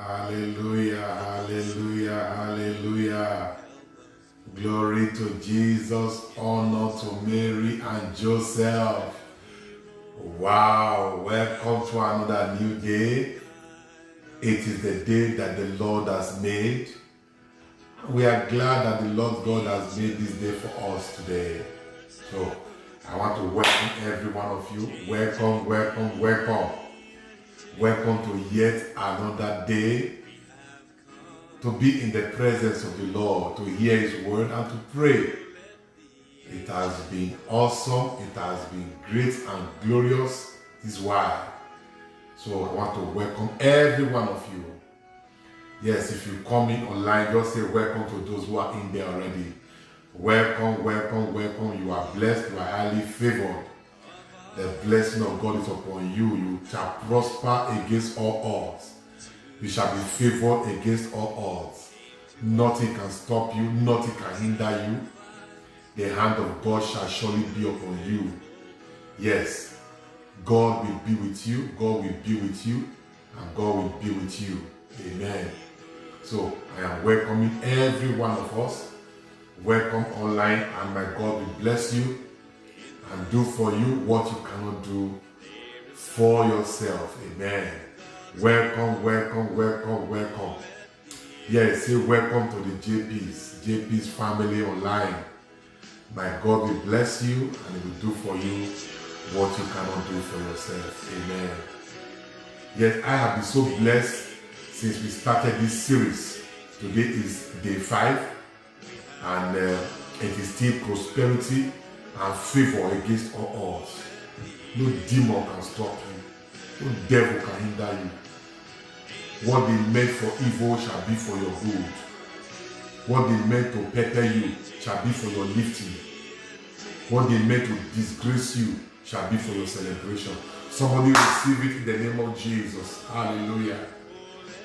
Hallelujah, hallelujah, hallelujah. Glory to Jesus, honor to Mary and Joseph. Wow, welcome to another new day. It is the day that the Lord has made. We are glad that the Lord God has made this day for us today. So, I want to welcome every one of you. Welcome, welcome, welcome. Welcome to yet another day to be in the presence of the Lord, to hear His word and to pray. It has been awesome. It has been great and glorious. This is why. So I want to welcome every one of you. Yes, if you come in online, just say welcome to those who are in there already. Welcome, welcome, welcome. You are blessed. You are highly favored. The blessing of God is upon you. You shall prosper against all odds. You shall be favored against all odds. Nothing can stop you. Nothing can hinder you. The hand of God shall surely be upon you. Yes, God will be with you. God will be with you. And God will be with you. Amen. So I am welcoming every one of us. Welcome online, and my God will bless you and do for you what you cannot do for yourself. Amen. Welcome, welcome, welcome, welcome. Yes, say welcome to the JP's family online. My God will bless you and He will do for you what you cannot do for yourself. Amen. Yes, I have been so blessed since we started this series. Today is day 5, and it is still prosperity and favor against all odds. No demon can stop you. No devil can hinder you. What they meant for evil shall be for your good. What they meant to pepper you shall be for your lifting. What they meant to disgrace you shall be for your celebration. Somebody receive it in the name of Jesus. Hallelujah.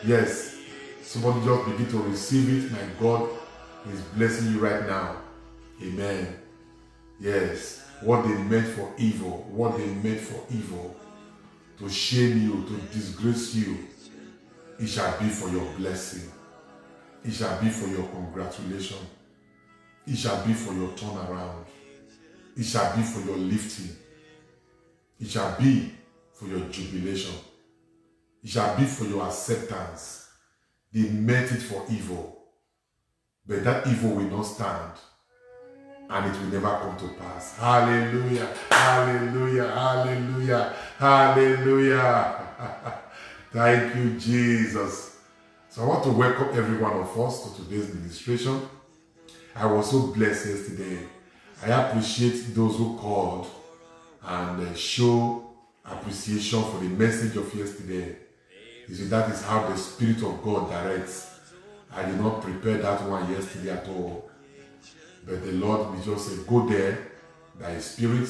Yes. Somebody just begin to receive it. My God is blessing you right now. Amen. Yes. What they meant for evil. What they meant for evil. To shame you, to disgrace you. It shall be for your blessing. It shall be for your congratulation. It shall be for your turnaround. It shall be for your lifting. It shall be for your jubilation. It shall be for your acceptance. They meant it for evil, but that evil will not stand, and it will never come to pass. Hallelujah, hallelujah, hallelujah, hallelujah. Thank you, Jesus. So I want to welcome every one of us to today's ministration. I was so blessed yesterday. I appreciate those who called and show appreciation for the message of yesterday. You see, that is how the Spirit of God directs. I did not prepare that one yesterday at all. But the Lord will just say, go there, by His Spirit,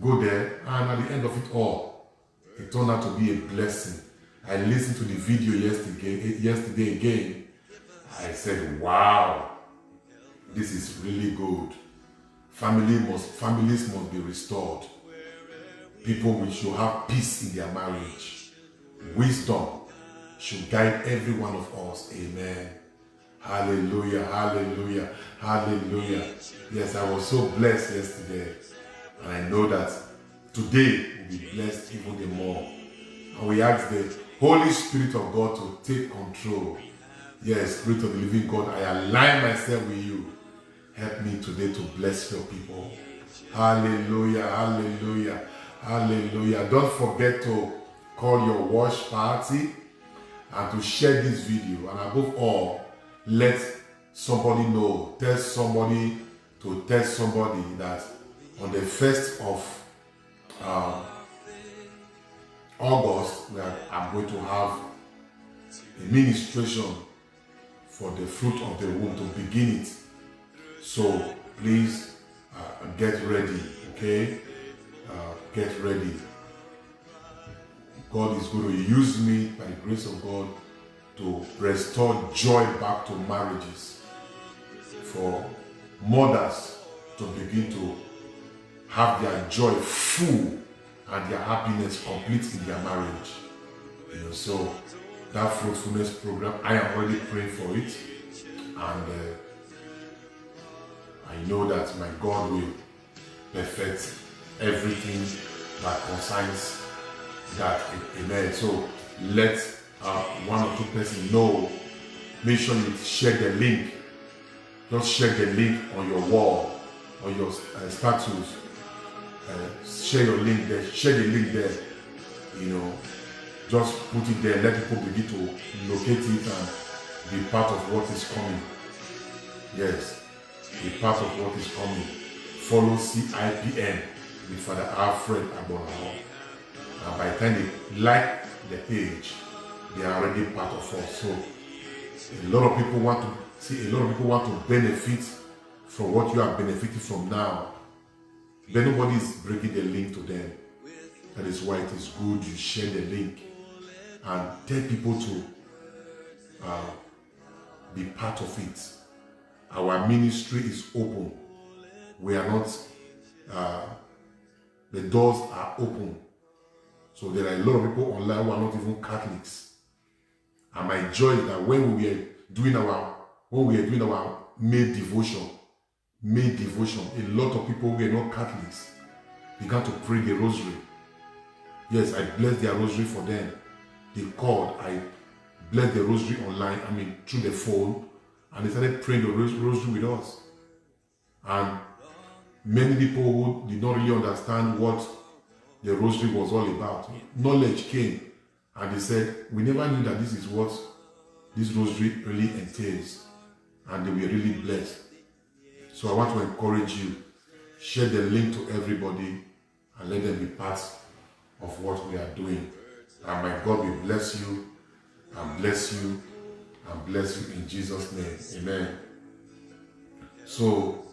go there, and at the end of it all, it turned out to be a blessing. I listened to the video yesterday again. I said, wow, this is really good. Families must be restored. People should have peace in their marriage. Wisdom should guide every one of us. Amen. Hallelujah, hallelujah, hallelujah. Yes, I was so blessed yesterday. And I know that today will be blessed even the more. And we ask the Holy Spirit of God to take control. Yes, Spirit of the living God, I align myself with you. Help me today to bless your people. Hallelujah, hallelujah, hallelujah. Don't forget to call your watch party and to share this video. And above all, let somebody know. Tell somebody to tell somebody that on the 1st of August, I'm going to have a ministration for the fruit of the womb to begin it. So please get ready, okay? Get ready. God is going to use me by the grace of God to restore joy back to marriages, for mothers to begin to have their joy full and their happiness complete in their marriage. So that fruitfulness program. I am already praying for it, and I know that my God will perfect everything that concerns that. Amen. So let one or two persons know. Make sure you share the link. Just share the link on your wall, on your status. Share your link there. Share the link there. Just put it there. Let people begin to locate it and be part of what is coming. Yes, be part of what is coming. Follow CIPN with Father Alfred Abonao. And by the time they like the page, they are already part of us. So a lot of people want to benefit from what you are benefiting from now. But nobody is bringing the link to them. That is why it is good you share the link and tell people to be part of it. Our ministry is open. We are not, the doors are open. So there are a lot of people online who are not even Catholics. And my joy is that when we are doing our May devotion, a lot of people who are not Catholics began to pray the rosary. Yes, I blessed their rosary for them. They called, I blessed the rosary online, through the phone, and they started praying the rosary with us. And many people who did not really understand what the rosary was all about, knowledge came, and they said, we never knew that this is what this rosary really entails, and they were really blessed. So I want to encourage you, share the link to everybody, and let them be part of what we are doing. And my God will bless you, and bless you, and bless you in Jesus' name. Amen. So,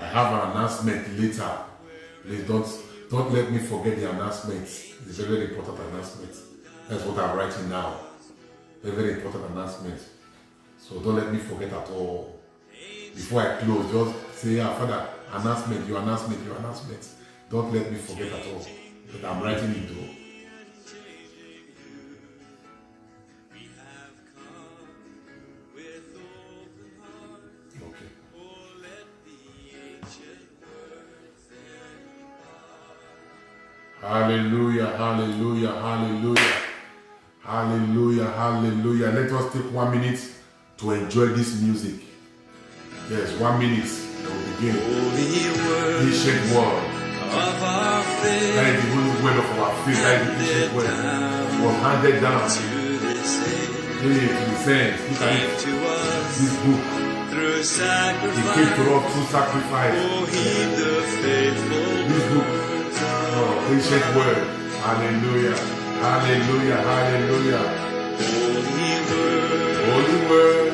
I have an announcement later. Please don't let me forget the announcement. It's a very important announcement. That's what I'm writing now. A very important announcement. So don't let me forget at all. Before I close, just say, Father, announcement, your announcement, your announcement. Don't let me forget at all. But I'm writing it though. Hallelujah, hallelujah, hallelujah, hallelujah, hallelujah. Let us take 1 minute to enjoy this music. Yes, 1 minute. We'll begin. Ancient word. That is the holy word of our faith. That is the ancient word. It was handed down to the saints. Look at it. This book. It came to us through sacrifice. This book. Ancient word. Hallelujah. Hallelujah. Hallelujah. Holy word.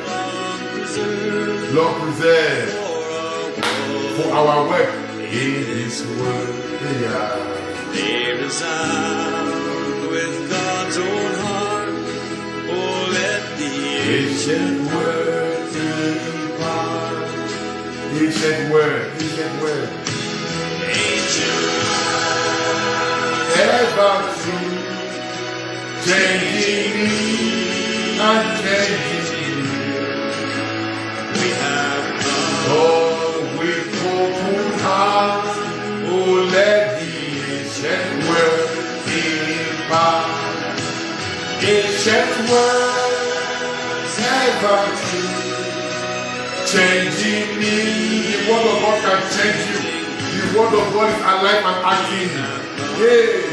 Lord preserve for our work in this word. There is sound with God's own heart. Oh, let the ancient word depart. Ancient word. Ancient word. Ancient ever true, changing me and changing you. We have come. Oh, with open hearts, oh, let the ancient word impart. Ancient words ever true, changing me. The word of God can change you. The word of God is alive and acting. Yeah,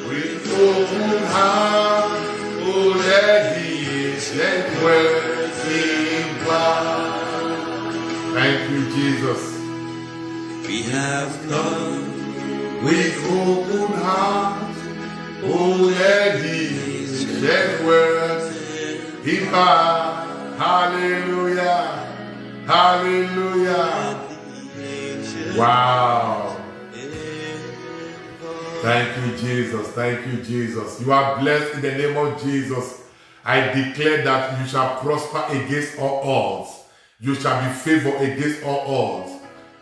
with open heart, oh, let the ancient words impart. Thank you, Jesus. We have come with open heart, oh, let the ancient words impart. Hallelujah, hallelujah. Wow. Thank you, Jesus. Thank you, Jesus. You are blessed in the name of Jesus. I declare that you shall prosper against all odds. You shall be favored against all odds.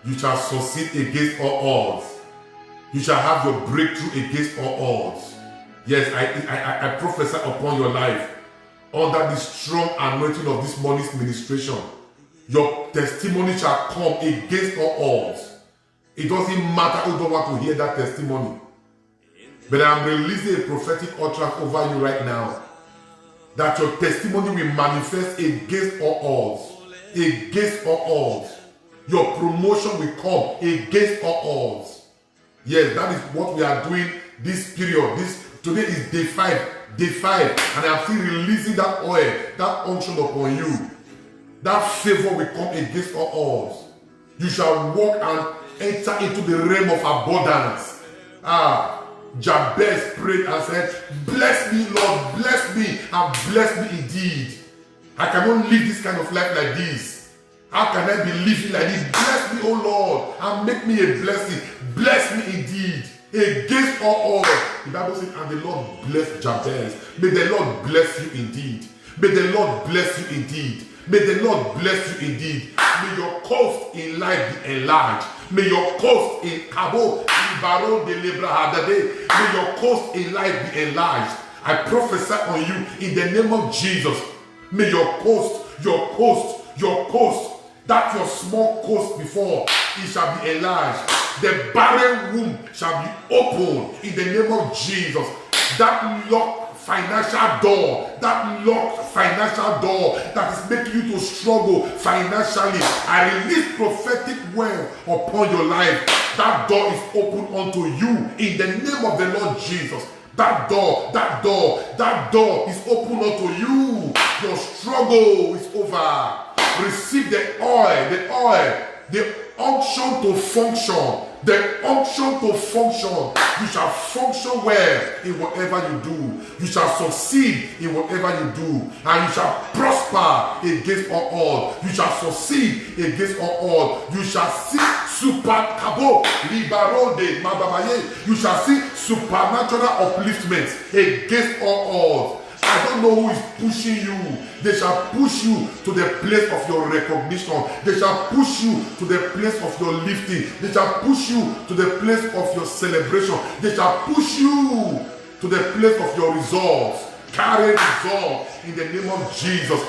You shall succeed against all odds. You shall have your breakthrough against all odds. Yes, I prophesy upon your life under the strong anointing of this morning's ministration. Your testimony shall come against all odds. It doesn't matter who don't want to hear that testimony. But I'm releasing a prophetic utterance over you right now, that your testimony will manifest against all odds. Against all odds. Your promotion will come against all odds. Yes, that is what we are doing this period. Today is day 5. Day 5. And I'm still releasing that oil, that unction upon you. That favor will come against all odds. You shall walk and enter into the realm of abundance. Jabez prayed and said, bless me, Lord, bless me, and bless me indeed. I cannot live this kind of life like this. How can I be living like this? Bless me, oh Lord, and make me a blessing. Bless me indeed. Against all odds. The Bible says, and the Lord bless Jabez. May the Lord bless you indeed. May the Lord bless you indeed. May the Lord bless you indeed. May your coast in life be enlarged. May your coast in Cabo, Baron de Lebrahadade, may your coast in life be enlarged. I prophesy on you in the name of Jesus. May your coast, that your small coast before, it shall be enlarged. The barren womb shall be opened in the name of Jesus. That locked financial door that is making you to struggle financially, I release prophetic word upon your life. That door is open unto you in the name of the Lord Jesus. That door is open unto you. Your struggle is over. Receive the oil, the unction to function. The unction to function. You shall function well in whatever you do. You shall succeed in whatever you do. And you shall prosper against all odds. You shall succeed against all odds. You shall see super cabo, libaro de mababaye. You shall see supernatural upliftments against all odds. I don't know who is pushing you. They shall push you to the place of your recognition. They shall push you to the place of your lifting. They shall push you to the place of your celebration. They shall push you to the place of your results. Carry results in the name of Jesus.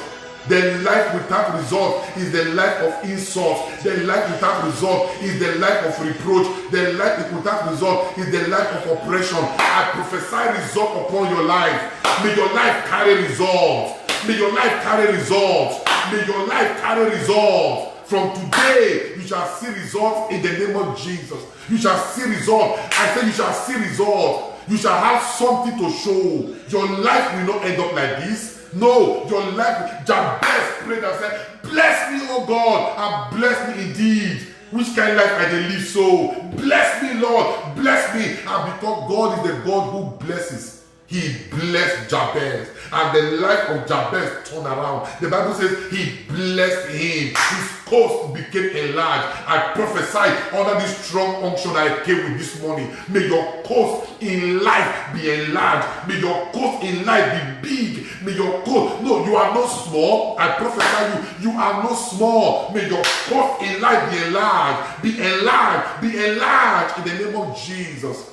The life without result is the life of insult. The life without result is the life of reproach. The life without result is the life of oppression. I prophesy result upon your life. May your life carry results. May your life carry results. May your life carry results. From today, you shall see results in the name of Jesus. You shall see results. I say you shall see results. You shall have something to show. Your life will not end up like this. No, your life, Jabez prayed and said, bless me, oh God, and bless me indeed. Which kind of life I dey live so? Bless me, Lord, bless me. And because God is the God who blesses, he blessed Jabez, and the life of Jabez turned around. The Bible says he blessed him. His coast became enlarged. I prophesied under this strong unction I came with this morning. May your coast in life be enlarged. May your coast in life be big. May your coast, no, you are not small. I prophesy you are not small. May your coast in life be enlarged. Be enlarged. Be enlarged in the name of Jesus.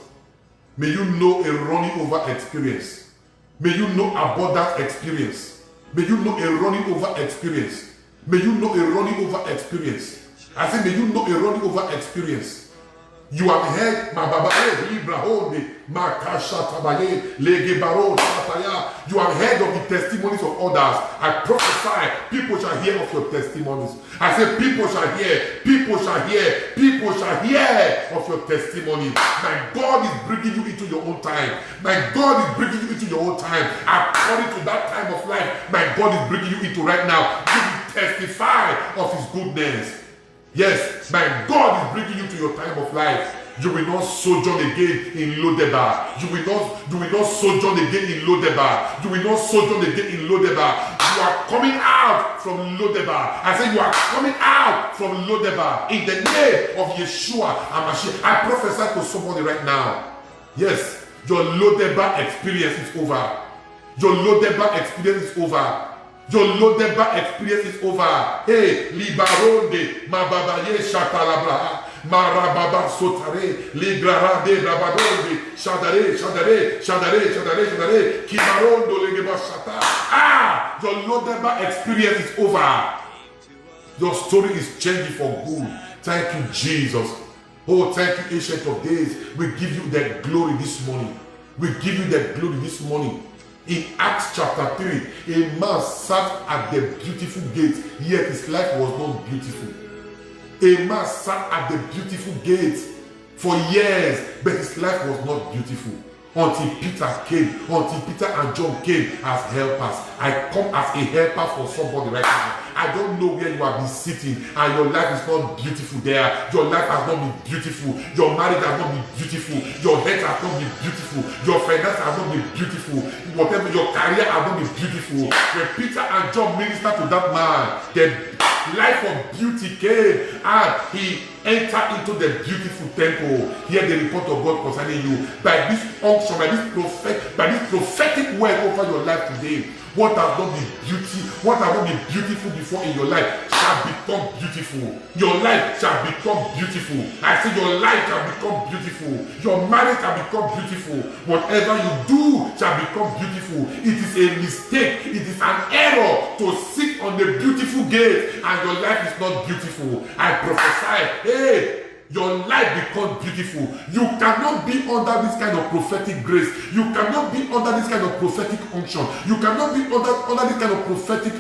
May you know a running over experience. May you know abundant experience. May you know a running over experience. May you know a running over experience. I say, may you know a running over experience. You have heard, you have heard of the testimonies of others. I prophesy, people shall hear of your testimonies. I say, people shall hear, people shall hear, people shall hear of your testimony. My God is bringing you into your own time. My God is bringing you into your own time. According to that time of life, my God is bringing you into right now. You will testify of his goodness. Yes, my God is bringing you to your time of life. You will not sojourn again in Lodebar. You will not sojourn again in Lodebar. You will not sojourn again in Lodebar. You are coming out from Lodebar. I say you are coming out from Lodebar in the name of Yeshua HaMashiach. I prophesy to somebody right now. Yes, your Lodebar experience is over. Your Lodebar experience is over. Your Lodebar experience is over. Hey, Libaronde, Mababaye Shatalabra. Marababa sotare, ligrara de rabadonde, shadare, shadare, shadare, shadare, shadare, kimarondo legeba shata. Ah, your Lodeba experience is over. Your story is changing for good. Thank you, Jesus. Oh, thank you, Ancient of Days. We give you the glory this morning. We give you the glory this morning. In Acts chapter 3, a man sat at the beautiful gate, yet his life was not beautiful. A man sat at the beautiful gate for years, but his life was not beautiful. Until Peter came, until Peter and John came as helpers. I come as a helper for somebody right now. I don't know where you have been sitting and your life is not beautiful there. Your life has not been beautiful. Your marriage has not been beautiful. Your health has not been beautiful. Your finance has not been beautiful. Whatever, your career has not been beautiful. When Peter and John ministered to that man, the life of beauty came and he entered into the beautiful temple. Hear the report of God concerning you by this unction, by this prophetic word over your life today. What has not been beauty, what has not been beautiful before in your life shall become beautiful. Your life shall become beautiful. I say your life shall become beautiful. Your marriage shall become beautiful. Whatever you do shall become beautiful. It is a mistake. It is an error to sit on the beautiful gate and your life is not beautiful. I prophesy, hey, your life becomes beautiful. You cannot be under this kind of prophetic grace. You cannot be under this kind of prophetic unction. You cannot be under this kind of prophetic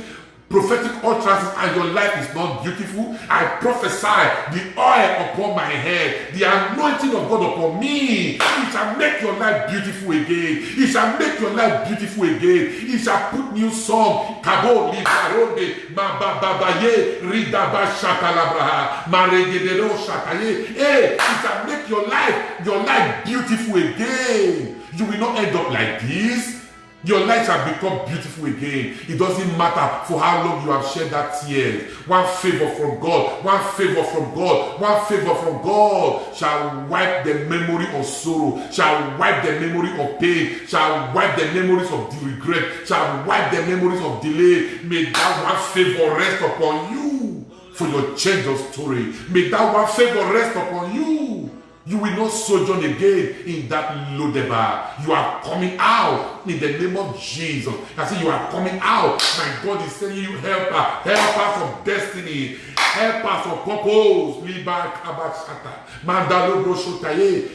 utterances and your life is not beautiful. I prophesy the oil upon my head, the anointing of God upon me. It shall make your life beautiful again. It shall make your life beautiful again. It shall put new song. Kabo libaronde mababaye ridaba shakalabraha maregedero shakaye. Hey, it shall make your life beautiful again. You will not end up like this. Your life shall become beautiful again. It doesn't matter for how long you have shed that tear. One favor from God, one favor from God, one favor from God shall wipe the memory of sorrow, shall wipe the memory of pain, shall wipe the memories of the regret, shall wipe the memories of delay. May that one favor rest upon you for your change of story. May that one favor rest upon you. You will not sojourn again in that Lodeba. You are coming out in the name of Jesus. I say you are coming out. My God is sending you helpers of destiny, helpers of purpose.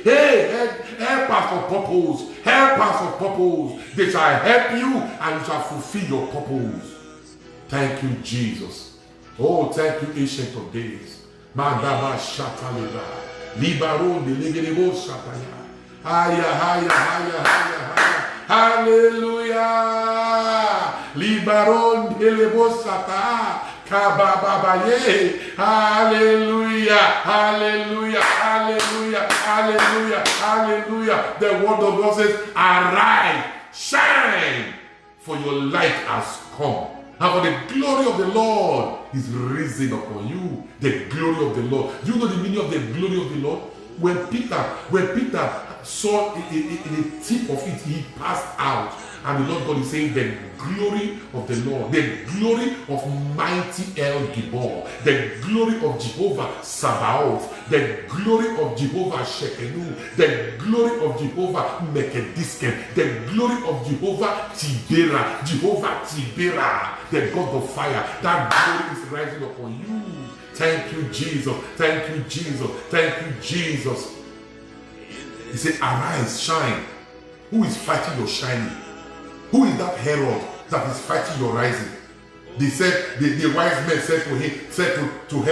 Hey, helpers of purpose, helpers of purpose. They shall help you and you shall fulfill your purpose. Thank you, Jesus. Oh, thank you, Ancient of Days. Mandaba Shataleba. Libaron de legelebo shataya. Haya, haya, haya, haya, haya. Hallelujah. Libaron de lebo shataya. Kabababaye. Hallelujah. Hallelujah. Hallelujah. Hallelujah. Hallelujah. The word of God says, arise, shine, for your light has come. And for the glory of the Lord is risen upon you. The glory of the Lord. Do you know the meaning of the glory of the Lord? When Peter saw the tip of it, he passed out. And the Lord God is saying, the glory of the Lord, the glory of mighty El Gibor, the glory of Jehovah Sabaoth, the glory of Jehovah Shekenu, the glory of Jehovah Mekedisken, the glory of Jehovah Tibera, the God of fire. That glory is rising upon you. Thank you, Jesus. Thank you, Jesus. Thank you, Jesus. He said, arise, shine. Who is fighting your shining? Who is that herald that is fighting your rising? They said, the wise men said to him, to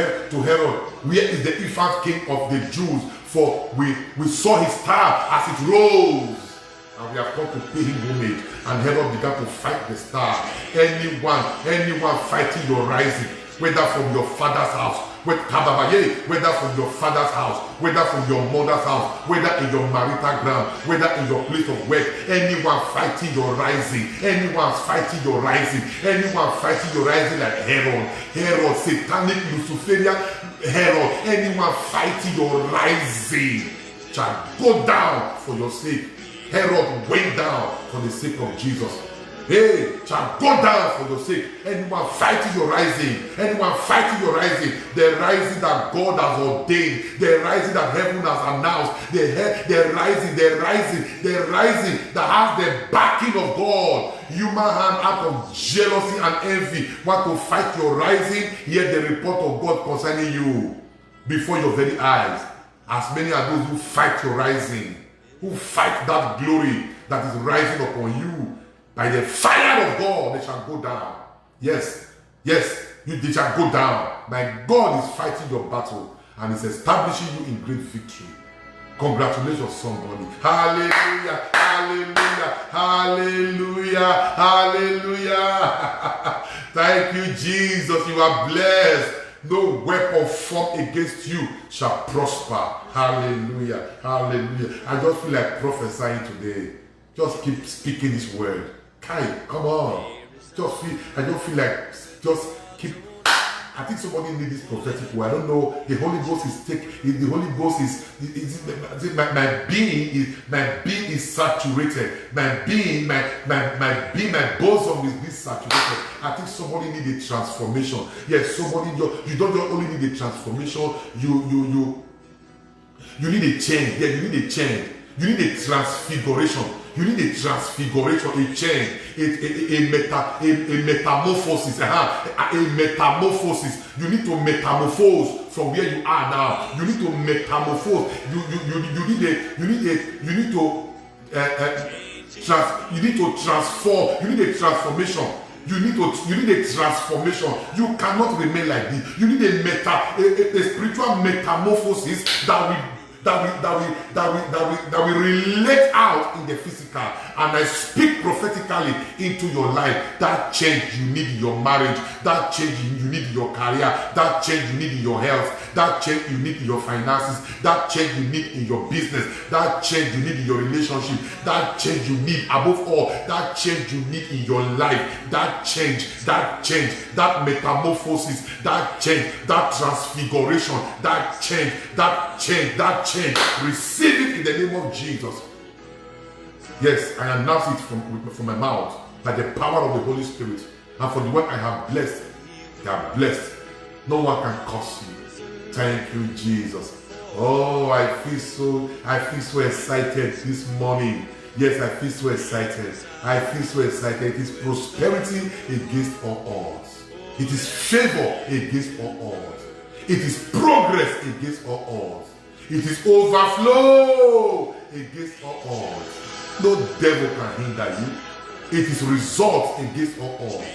Herod, where is the infant king of the Jews? For we saw his star as it rose, and we have come to pay him homage. And Herod began to fight the star. Anyone fighting your rising, whether from your father's house, whether from your father's house, whether from your mother's house, whether in your marital ground, whether in your place of work, anyone fighting your rising, anyone fighting your rising like Herod, satanic Luciferian Herod, anyone fighting your rising shall go down for your sake. Herod went down for the sake of Jesus. hey, shall go down for your sake. Anyone fighting your rising, anyone fighting your rising, the rising that God has ordained, the rising that heaven has announced, the rising that has the backing of God. Human hand out of jealousy and envy want to fight your rising, hear the report of God concerning you before your very eyes. As many are those who fight your rising, who fight that glory that is rising upon you, by the fire of God, they shall go down. Yes, they shall go down. My God is fighting your battle and is establishing you in great victory. Congratulations, somebody. Hallelujah, hallelujah, hallelujah, hallelujah. Thank you, Jesus. You are blessed. No weapon formed against you shall prosper. Hallelujah, hallelujah. I just feel like prophesying today. Just keep speaking this word. Kai, come on. I just feel like just keep. I think somebody needs this prophetic word. I don't know. The Holy Ghost is the Holy Ghost is my being is saturated. My being, my bosom is being saturated. I think somebody needs a transformation. Yes, somebody you don't only need a transformation. You need a change. Yeah, you need a change. You need a transfiguration. You need a transfiguration, a change, a metamorphosis. A metamorphosis. You need to metamorphose from where you are now. You need to metamorphose. You need to transform. You need a transformation. You need a transformation. You cannot remain like this. You need a spiritual metamorphosis that will relate out in the physical. And I speak prophetically into your life. That change you need in your marriage, that change you need in your career, that change you need in your health, that change you need in your finances, that change you need in your business, that change you need in your relationship, that change you need above all, that change you need in your life, that change, that metamorphosis, that change, that transfiguration, that change, receive it in the name of Jesus. Yes, I announce it from my mouth by the power of the Holy Spirit. And for the one I have blessed, they are blessed. No one can curse you. Thank you, Jesus. Oh, I feel so excited this morning. Yes, I feel so excited. I feel so excited. It is prosperity against all odds. It is favor against all odds. It is progress against all odds. It is overflow against all odds. No devil can hinder you. It is results against all odds.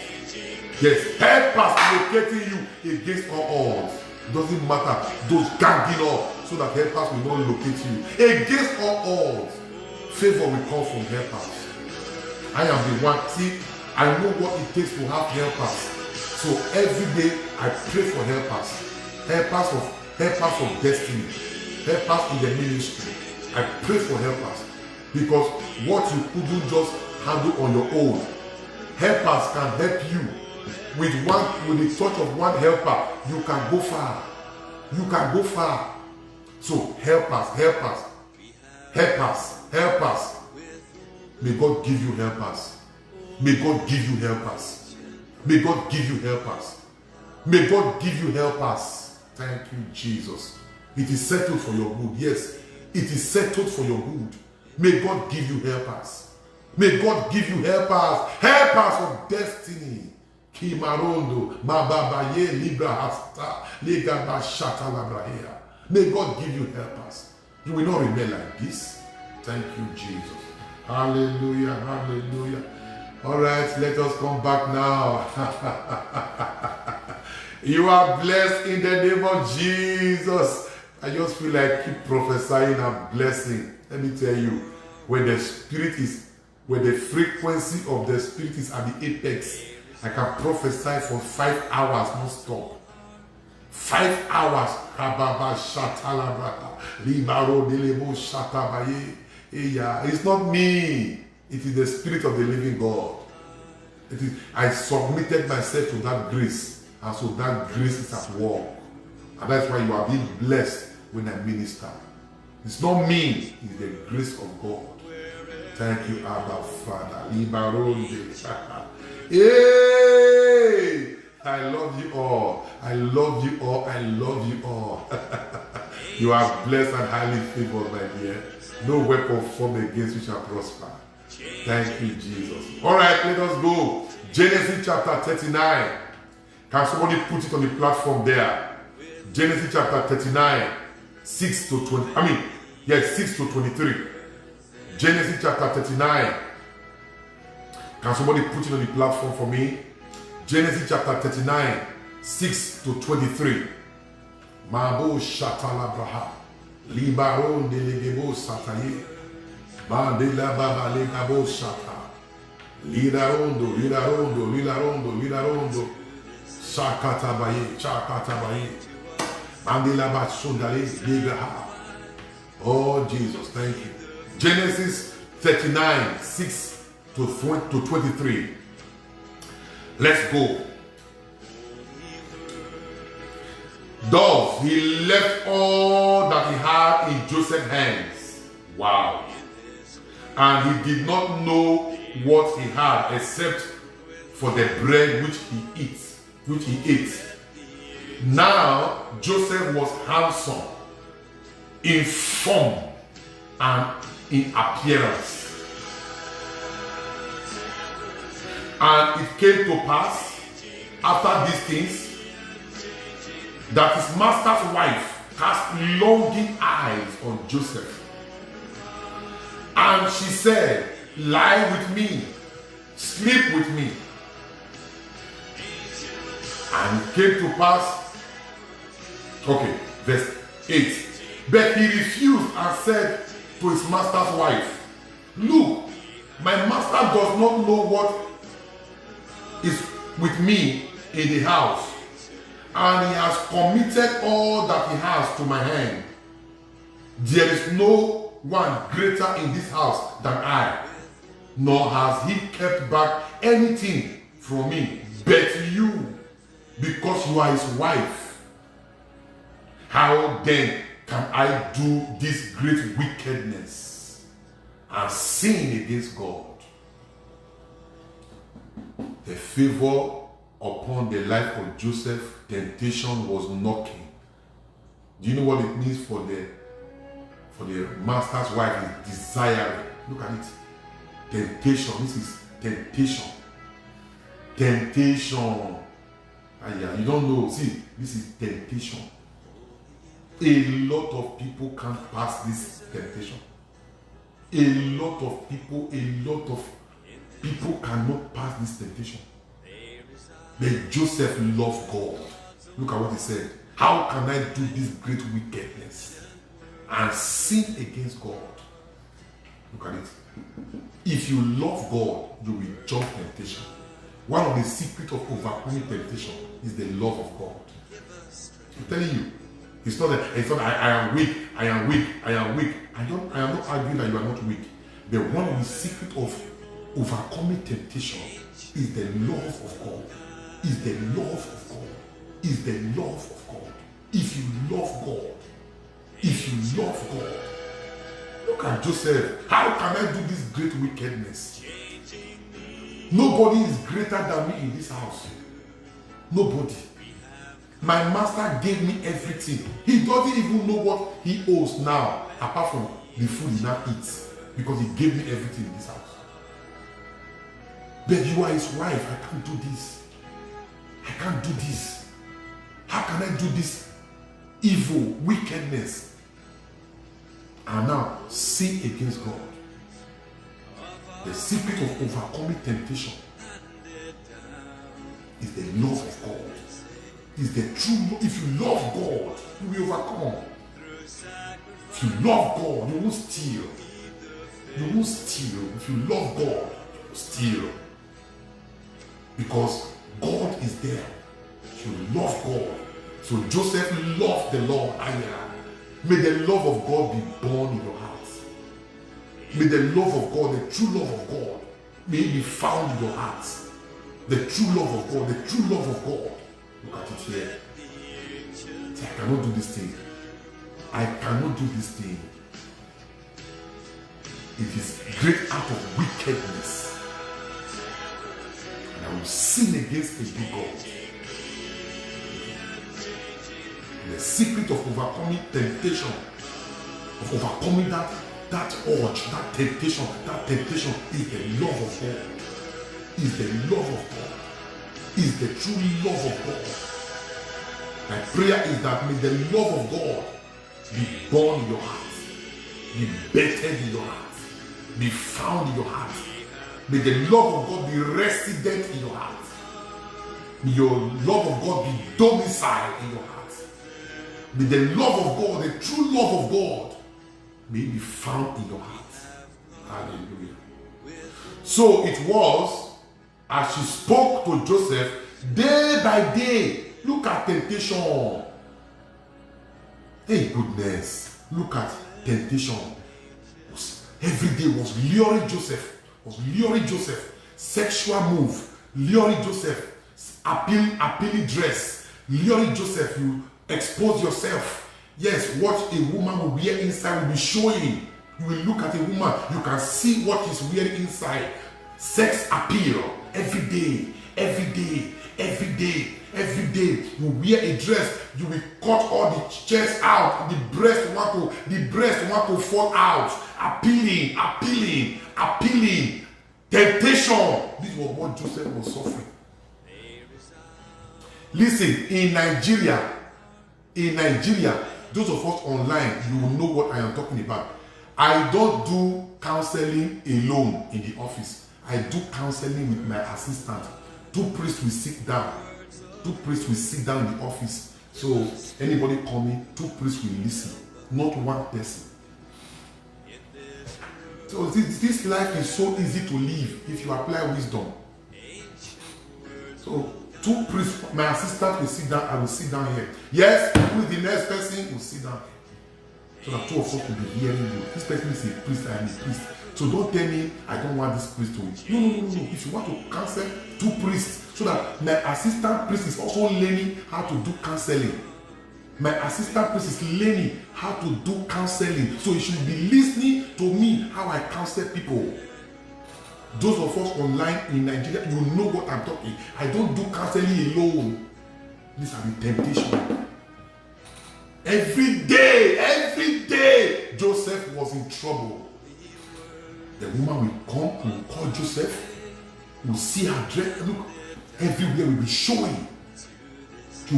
Yes, help us locating you against all odds. It doesn't matter. Those ganging up so that help us will not locate you. Against all odds, favor will come from help us. I am the one. See, I know what it takes to have help us. So every day I pray for help us. Help us of destiny. Help us in the ministry. I pray for help us. Because what you couldn't just handle on your own, helpers can help you. With the touch of one helper, you can go far. You can go far. So help us. May God give you helpers. May God give you helpers. May God give you helpers. May God give you helpers. Thank you, Jesus. It is settled for your good. Yes, it is settled for your good. May God give you helpers. May God give you helpers. Helpers of destiny. Kimarondo, Mababaye, Libra Hasta, Legaba Shata Labrahea. May God give you helpers. You will not remain like this. Thank you, Jesus. Hallelujah, hallelujah. All right, let us come back now. You are blessed in the name of Jesus. I just feel like keep prophesying and blessing. Let me tell you, when the frequency of the spirit is at the apex, I can prophesy for 5 hours non-stop. 5 hours. It's not me. It is the Spirit of the living God. I submitted myself to that grace. And so that grace is at work. And that's why you are being blessed when I minister. It's not me. It's the grace of God. Thank you, Abba Father. Libaronde. Hey! I love you all. I love you all. I love you all. You are blessed and highly favored, my dear. No weapon formed against you shall prosper. Thank you, Jesus. All right, let us go. Genesis chapter 39. Can somebody put it on the platform there? Genesis chapter 39, 6 to 20. 6 to 23. Genesis chapter 39. Can somebody put it on the platform for me? Genesis chapter 39, 6 to 23. Mabo shatala braha. Libaron de legebo sataye. Mandela baba legabo shata. Lidarondo, lidarondo, lidarondo, lidarondo. Shakatabaye, chakatabaye. Mandela bachundale, ligaha. Oh Jesus, thank you. Genesis 39, 6 to 23. Let's go. Thus he left all that he had in Joseph's hands. Wow. And he did not know what he had except for the bread which he ate. Now Joseph was handsome in form and in appearance. And it came to pass after these things that his master's wife cast longing eyes on Joseph. And she said, lie with me, sleep with me. And it came to pass, verse 8. But he refused and said to his master's wife, look, my master does not know what is with me in the house, and he has committed all that he has to my hand. There is no one greater in this house than I, nor has he kept back anything from me but you, because you are his wife. How then can I do this great wickedness and sin against God? The favor upon the life of Joseph, temptation was knocking. Do you know what it means for the master's wife is desiring? Look at it. Temptation. This is temptation. Temptation. You don't know. See, this is temptation. A lot of people can't pass this temptation. A lot of people cannot pass this temptation. But Joseph loved God. Look at what he said. How can I do this great wickedness and sin against God? Look at it. If you love God, you will jump temptation. One of the secrets of overcoming temptation is the love of God. I'm telling you. It's not I am weak. I am weak. I am not arguing that you are not weak. The one of the secret of overcoming temptation is the love of God. Is the love of God. Is the love of God. If you love God, look at Joseph. How can I do this great wickedness? Nobody is greater than me in this house. Nobody. My master gave me everything. He doesn't even know what he owes now, apart from the food he now eats, because he gave me everything in this house. But you are his wife. I can't do this. I can't do this. How can I do this evil wickedness and now sin against God? The secret of overcoming temptation is the love of God. Is the true. If you love God, you will overcome. If you love God, you won't steal. You won't steal. If you love God, you will steal. Because God is there. You love God. So Joseph loved the Lord. May the love of God be born in your heart. May the love of God, the true love of God, may it be found in your heart. The true love of God, the true love of God. Look at it here. See, I cannot do this thing. I cannot do this thing. It is great act of wickedness. And I will sin against a big God. The secret of overcoming temptation, of overcoming that urge, that temptation is the love of God. Is the love of God. Is the true love of God. My prayer is that may the love of God be born in your heart, be bedded in your heart, be found in your heart. May the love of God be resident in your heart. May your love of God be domiciled in your heart. May the love of God, the true love of God, may it be found in your heart. Hallelujah. So it was as she spoke to Joseph day by day. Look at temptation. Hey, goodness. Look at temptation. Every day was luring Joseph. Sexual move. Luring Joseph. Appealing dress. Luring Joseph. You expose yourself. Yes, what a woman will wear inside will be showing. You will look at a woman, you can see what she's wearing inside. Sex appeal every day. You wear a dress, you will cut all the chest out, the breast want to fall out. Appealing. Temptation. This was what Joseph was suffering. Listen, in Nigeria, those of us online, you will know what I am talking about. I don't do counseling alone in the office. I do counseling with my assistant. 2 priests will sit down. 2 priests will sit down in the office. So anybody coming, 2 priests will listen. Not one person. So this life is so easy to live if you apply wisdom. So 2 priests, my assistant will sit down, I will sit down here. Yes, who is the next person will sit down. So that 2 of us will be hearing you. This person is a priest, I am a priest. So don't tell me I don't want this priest to it. No. If you want to counsel 2 priests, so that my assistant priest is also learning how to do counseling. My assistant priest is learning how to do counseling. So he should be listening to me how I counsel people. Those of us online in Nigeria, you know what I'm talking. I don't do counseling alone. These are the temptation. Every day, Joseph was in trouble. The woman will come, will call Joseph, will see her dress. Look, everywhere will be showing. To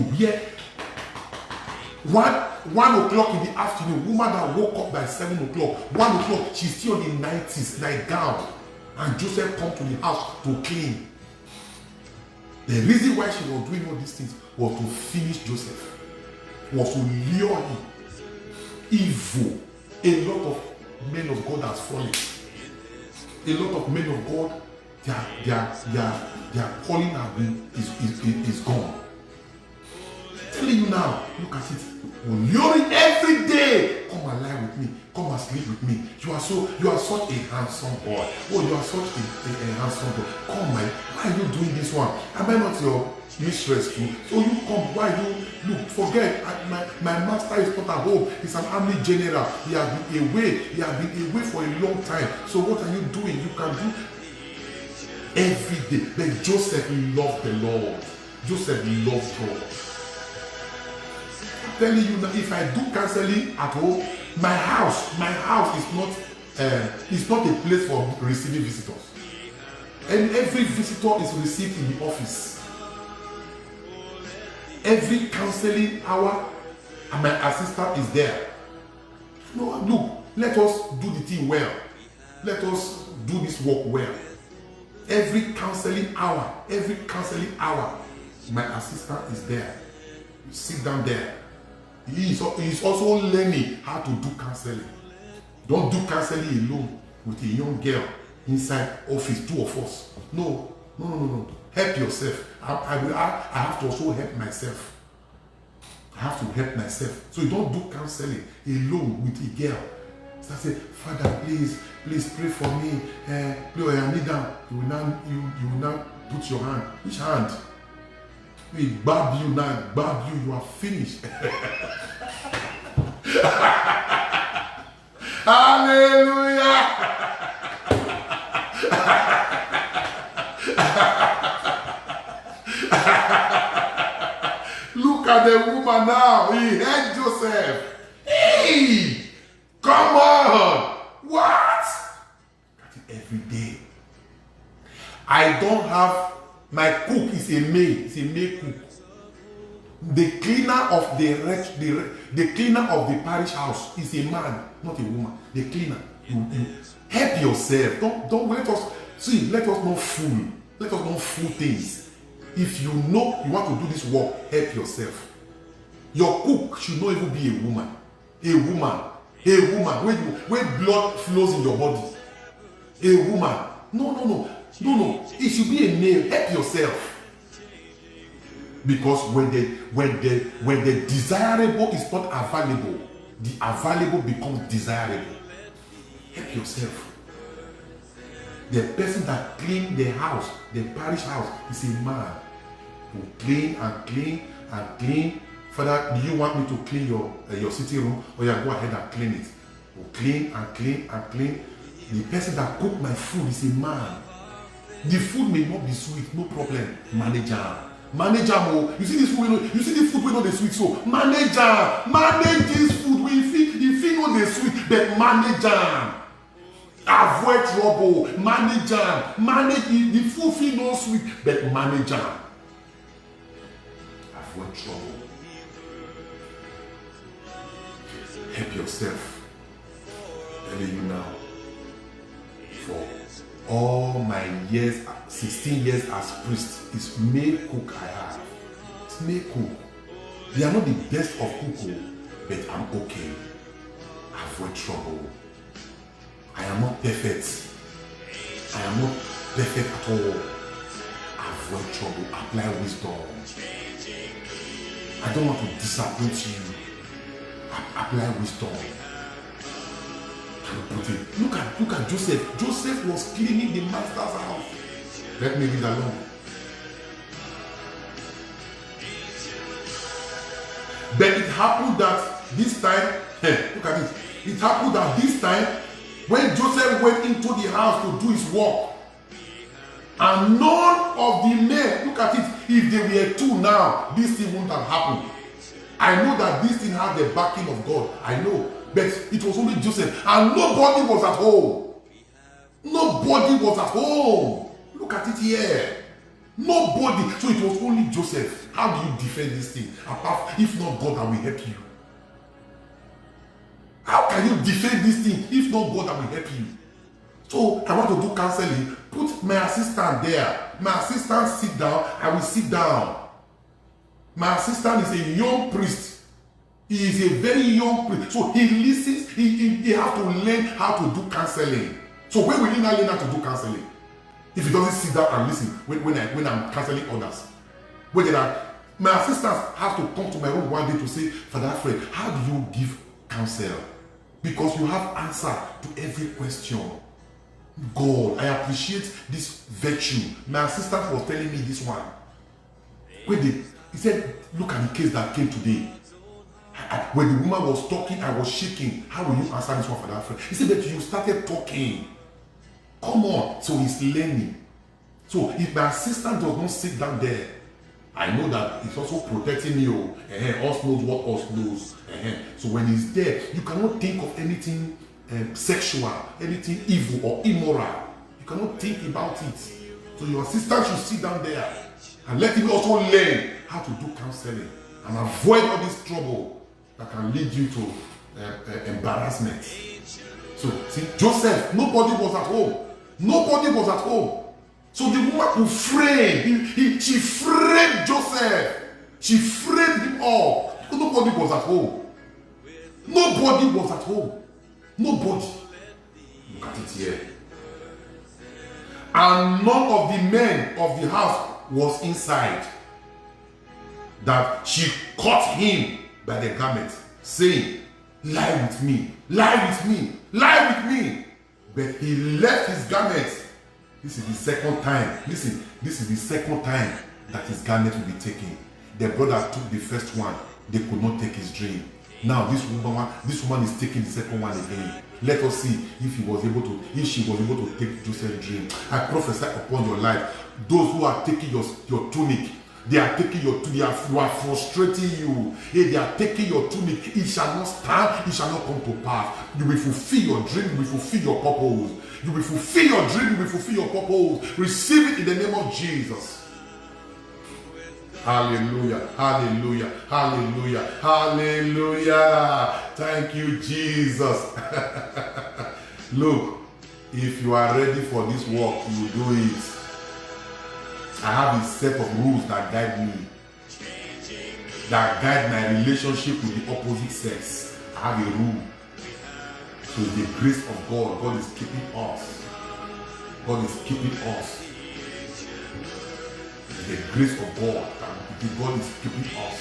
wear 1 o'clock in the afternoon, woman that woke up by 7 o'clock, 1 o'clock, she's still in the 90s, nightgown. And Joseph come to the house to clean. The reason why she was doing all these things was to finish Joseph. Was to lure him. Evil. A lot of men of God has fallen. A lot of men of God, their calling is gone. I'm telling you now, look at it. Luring every day. Come and lie with me. Come and sleep with me. You are such a handsome boy. Oh, you are such a handsome boy. Come, man. Why are you doing this one? Am I not your mistress too? So you come. Why you look? Forget. My master is not at home. He's an army general. He has been away. He has been away for a long time. So what are you doing? You can do every day. But Joseph loved the Lord. Joseph loved God. Telling you that if I do counseling at home, my house is not a place for receiving visitors. And every visitor is received in the office. Every counseling hour, and my assistant is there. No, look, let us do the thing well. Let us do this work well. Every counseling hour, my assistant is there. You sit down there. He is also learning how to do counseling. Don't do counseling alone with a young girl inside office, 2 of us. No. Help yourself. I have to also help myself. I have to help myself. So you don't do counseling alone with a girl. So I say, Father, please pray for me. Please, I need down. You will now put your hand. Which hand? We grab you, you are finished. Hallelujah! Look at the woman now. He had Joseph. Hey, come on. What? Every day. I don't have, my cook is a maid. It's a maid cook. The cleaner of the cleaner of the parish house is a man, not a woman. The cleaner. You help yourself. Don't let us see. Let us not fool. Let us not fool things. If you know you want to do this work, help yourself. Your cook should not even be a woman. A woman. When blood flows in your body. A woman. No. It should be a male. Help yourself. Because when the desirable is not available, the available becomes desirable. Help yourself. The person that clean the house, the parish house, is a man who clean and clean and clean. Father, do you want me to clean your sitting room? Or you go ahead and clean it. Who clean and clean and clean. The person that cook my food is a man. The food may not be sweet, no problem. Manager, you see this food, you see the food we know the sweet, so manage this food. If you know the sweet, but manage. Avoid trouble, manage the food feel no sweet, but manage. Avoid trouble. Help yourself. Telling you now. For all my years, 16 years as priest, it's male cook I have. It's male cook. They are not the best of cook, but I'm okay. Avoid trouble. I am not perfect. I am not perfect at all. Avoid trouble. Apply wisdom. I don't want to disappoint you. Apply wisdom. Look at Joseph. Joseph was cleaning the master's house. Let me read along. But it happened that this time, look at it. It happened that this time, when Joseph went into the house to do his work, and none of the men, look at it, if they were two now, this thing wouldn't have happened. I know that this thing has the backing of God. I know. But it was only Joseph. And nobody was at home. Nobody was at home. Look at it here. Nobody. So it was only Joseph. How do you defend this thing? Apart, if not God that will help you. How can you defend this thing if not God that will help you? So I want to do counseling. Put my assistant there. My assistant sit down. I will sit down. My assistant is a young priest. He is a very young priest. So he listens. He has to learn how to do counseling. So when will he not learn how to do counseling? If he doesn't sit down and listen when I'm counseling others. My assistant has to come to my room one day to say, Father Alfred, how do you give counsel? Because you have answer to every question. God, I appreciate this virtue. My assistant was telling me this one. He said, look at the case that came today. When the woman was talking, I was shaking. How will you answer this one for that friend? He said that you started talking. Come on. So he's learning. So if my assistant does not sit down there, I know that it's also protecting me. Us knows what us knows. So when he's there, you cannot think of anything sexual, anything evil or immoral. You cannot think about it. So your assistant should sit down there and let him also learn how to do counseling and avoid all this trouble that can lead you to embarrassment. So see, Joseph, nobody was at home. Nobody was at home. So the woman could frame. She framed Joseph. She framed him up. Because nobody was at home. Nobody was at home. Nobody. Look at it here. And none of the men of the house was inside. That she caught him by the garment, saying, lie with me, lie with me, lie with me. But he left his garment. This is the second time. Listen, this is the second time that his garment will be taken. The brother took the first one. They could not take his dream. Now this woman is taking the second one again. Let us see if she was able to take Joseph's dream. I prophesy upon your life. Those who are taking your tunic, they are taking your tunic, you are frustrating you. Hey, they are taking your tunic. It shall not stand, it shall not come to pass. You will fulfill your dream, you will fulfill your purpose. You will fulfill your dream, you will fulfill your purpose. Receive it in the name of Jesus. Hallelujah, hallelujah, hallelujah, hallelujah. Thank you, Jesus. Look, if you are ready for this work, you do it. I have a set of rules that guide me, that guide my relationship with the opposite sex. I have a rule. So the grace of God, God is keeping us. God is keeping us. The grace of God, God is keeping us.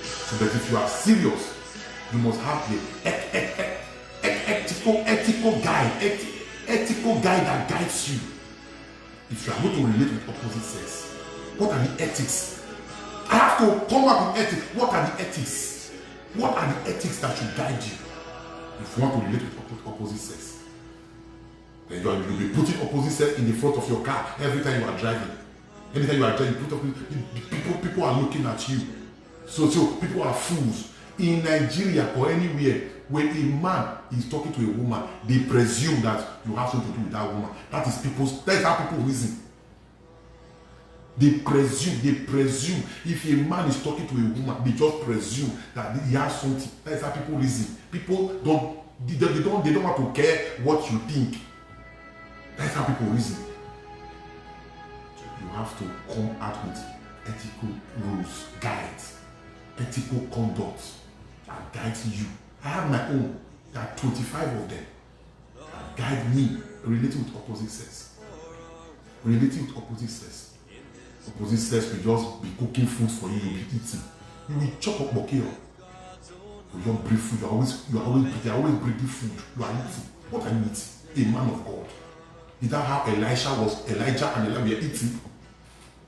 So that if you are serious, you must have the ethical guide that guides you. If you are going to relate with opposite sex, what are the ethics? I have to come up with ethics. What are the ethics? What are the ethics that should guide you? If you want to relate with opposite sex, then you will be putting opposite sex in the front of your car every time you are driving. Anytime you are driving, people are looking at you. So people are fools. In Nigeria or anywhere, when a man is talking to a woman, they presume that you have something to do with that woman. That's how people reason. They presume. If a man is talking to a woman, they just presume that he has something. That's how people reason. People don't want to care what you think. That's how people reason. You have to come out with ethical rules, guides, ethical conduct that guides you. I have my own. There are 25 of them that guide me relating with opposite sex. Relating with opposite sex. Opposite sex will just be cooking food for you, you'll be eating. You will chop up bokeh. You don't breathe food, you are always breathing food. You are eating. What are you eating? A man of God. Is that how Elijah and Elijah were eating?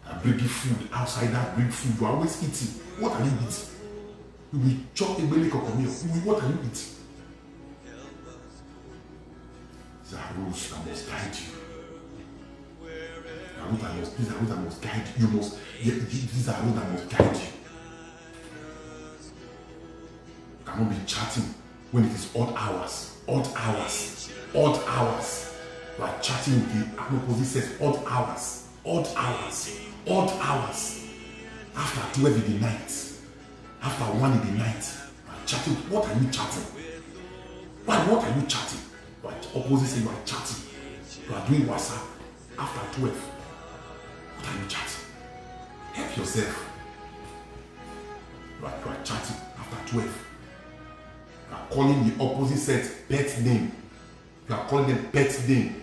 And bringing food outside that bring food. You are always eating. What are you eating? You will chop a belly cup of meal. What are you eating? These are rules that must guide you. These are rules that must guide you. These are rules that must guide you. You cannot be chatting when it is odd hours. Odd hours. Odd hours. You are chatting with the opposite sex. Odd hours. Odd hours. Odd hours. After 12 in the night. After 1 in the night. You are chatting. What are you chatting? What are you chatting? You are opposite sex. You are chatting. You are doing WhatsApp. After 12. What are you chatting? Help yourself. You are chatting after 12. You are calling the opposite sex pet name. You are calling them pet name.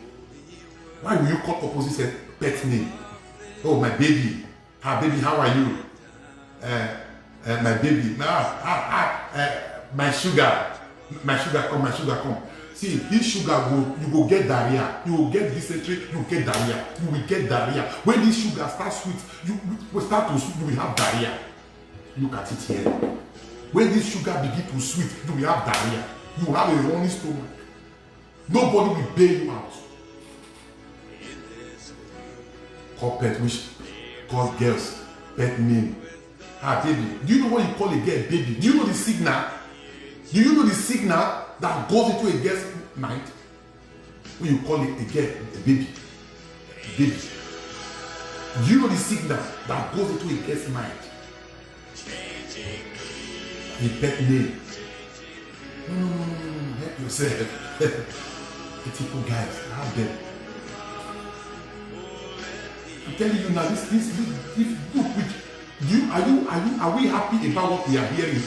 Why will you call opposite sex pet name? Oh, my baby. Baby, how are you? My baby. My sugar. My sugar come. See, this sugar you will get diarrhea. You will get dysentery, you will get diarrhea. You will get diarrhea. When this sugar starts sweet, you will have diarrhea. Look at it here. When this sugar begins to sweet, you will have diarrhea. You will have a running stomach. Nobody will bail you out. Call pet, which call girls pet name. Baby. Do you know what you call a girl baby? Do you know the signal? Do you know the signal that goes into a girl's mind when you call it a girl a baby? Baby. Do you know the signal that goes into a girl's mind? The pet name. Help yourself. Ethical guys, have them. I'm telling you now, this book are we happy about what we are hearing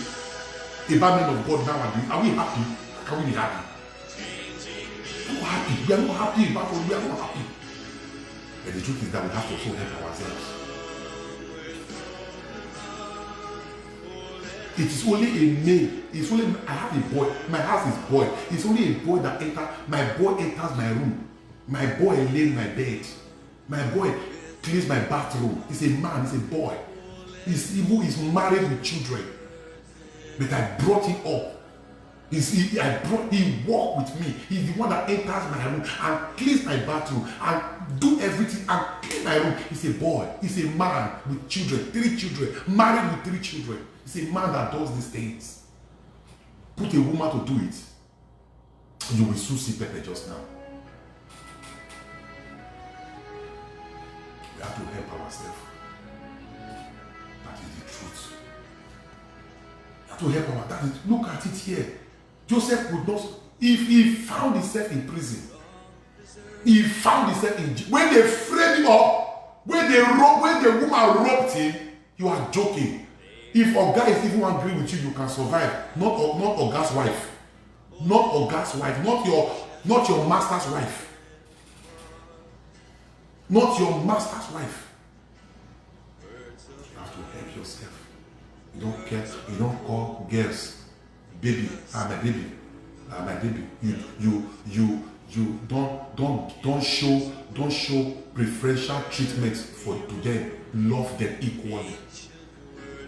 about men of God nowadays? Are we happy? Can we be happy? We are not happy. We are not happy about what we are not happy. But the truth is that we have to also help ourselves. It is only a male. It's only I have a boy. My house is boy. It's only a boy that enters. My boy enters my room. My boy lays my bed. My boy cleans my bathroom. He's a man. He's a boy. He's married with children. But I brought him up He walked with me. He's the one that enters my room and cleans my bathroom and do everything and clean my room. He's a boy. He's a man with children, 3 children, married with 3 children. He's a man that does these things. Put a woman to do it. You will soon see Pepe just now. We have to help ourselves. That is the truth. We have to help ourselves. Look at it here. Joseph would not, if he found himself in prison, he found himself in jail. When they framed him up, when the woman robbed him, you are joking. If Oga is even angry with you, you can survive. Not Oga's wife. Not Oga's wife. Not your master's wife. Not your master's wife. You have to help yourself. You don't care. You don't call girls baby. My baby. My baby. You don't show preferential treatment to them. Love them equally.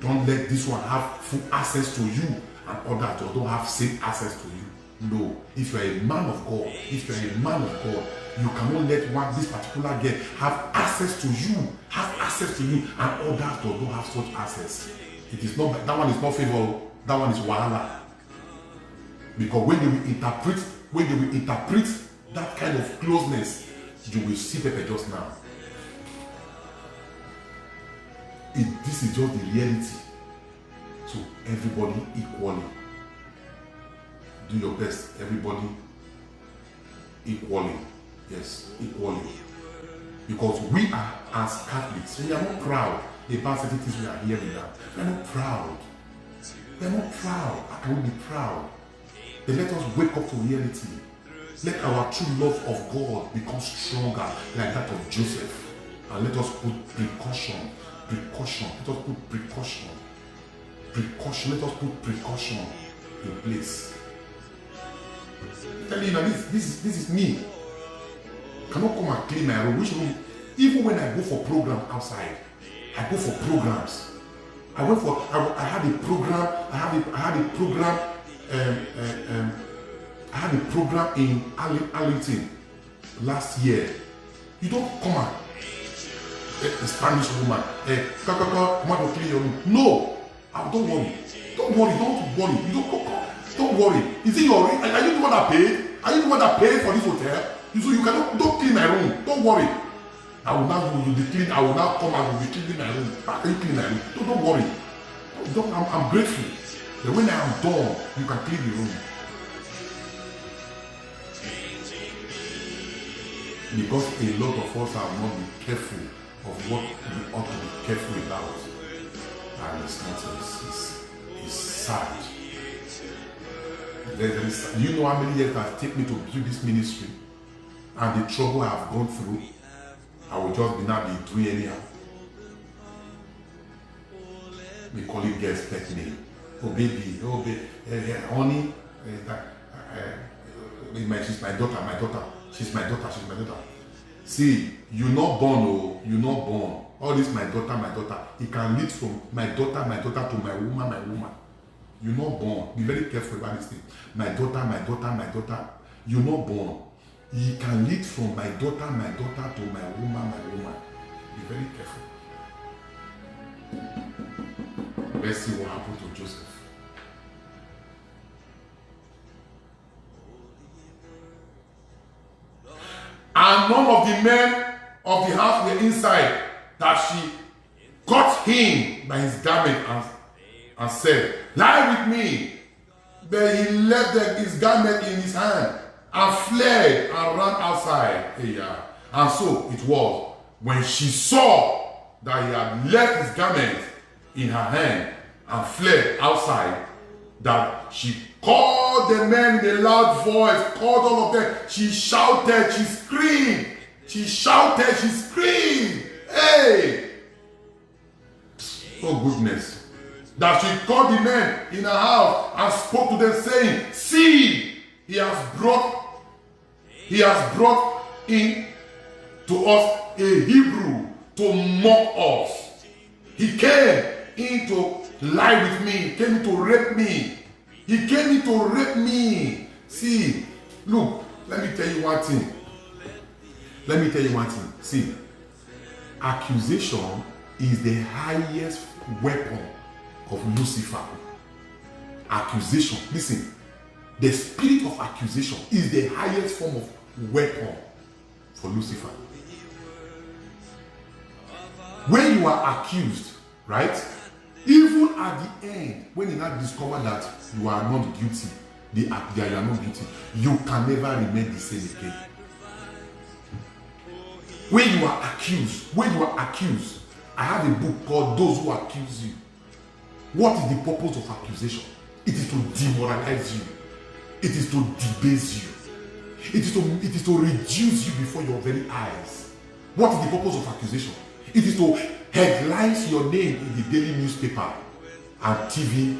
Don't let this one have full access to you and others don't have same access to you. No. If you are a man of God, you cannot let this particular girl have access to you, and others don't have such access. It is not that one is not favorable. That one is wahala. Because when they will interpret that kind of closeness, you will see Pepe just now. This is just the reality. So everybody equally. Do your best. Everybody equally. Yes, equally. Because we are, as Catholics, we are not proud about certain things we are hearing now. We are not proud. We are not proud. How can we be proud? Then let us wake up to reality. Let our true love of God become stronger like that of Joseph. And let us put precaution. Let us put precaution. Let us put precaution in place. Tell you now, this is me. I cannot come and clean my room. Which room? Even when I go for program outside, I go for programs. I had a program. I had a program in Arlington last year. You don't come and a Spanish woman, come out to clean your room. No, don't worry. Don't worry. Is it your? Are you the one that paid? Are you the one that paid for this hotel? So you don't clean my room. Don't worry. I will now be clean. I will now come and will be cleaning my room. How can you clean my room? Don't worry. I'm grateful. But when I am done, you can clean the room. Because a lot of us are not be careful of what we ought to be careful about. And it's not, it's sad. You know how many years it has taken me to build this ministry and the trouble I have gone through. I will just be doing anyhow. My colleague girls pet me. Oh baby, honey, she's my daughter. She's my daughter. See, you're not born. All this my daughter. It can lead from my daughter to my woman. You're not born. Be very careful about this thing. My daughter. You're not born. It can lead from my daughter to my woman. Be very careful. Let's see what happened to Joseph. And none of the men of the house were inside, that she caught him by his garment and said, "Lie with me." But he left his garment in his hand and fled and ran outside. And so it was, when she saw that he had left his garment in her hand and fled outside, that she called the men in a loud voice, called all of them. She shouted, she screamed. Hey! Oh goodness. That she called the men in her house and spoke to them, saying, "See, he has brought in to us a Hebrew to mock us. He came in to lie with me, came to rape me." He came in to rape me. See, look, let me tell you one thing. Let me tell you one thing. See, accusation is the highest weapon of Lucifer. Accusation. Listen, the spirit of accusation is the highest form of weapon for Lucifer. When you are accused, right? Even at the end, when you now discover that you are not guilty, you are not guilty, you can never remain the same again. When you are accused, I have a book called Those Who Accuse You. What is the purpose of accusation? It is to demoralize you. It is to debase you. It is to reduce you before your very eyes. What is the purpose of accusation? It is to headline your name in the daily newspaper and TV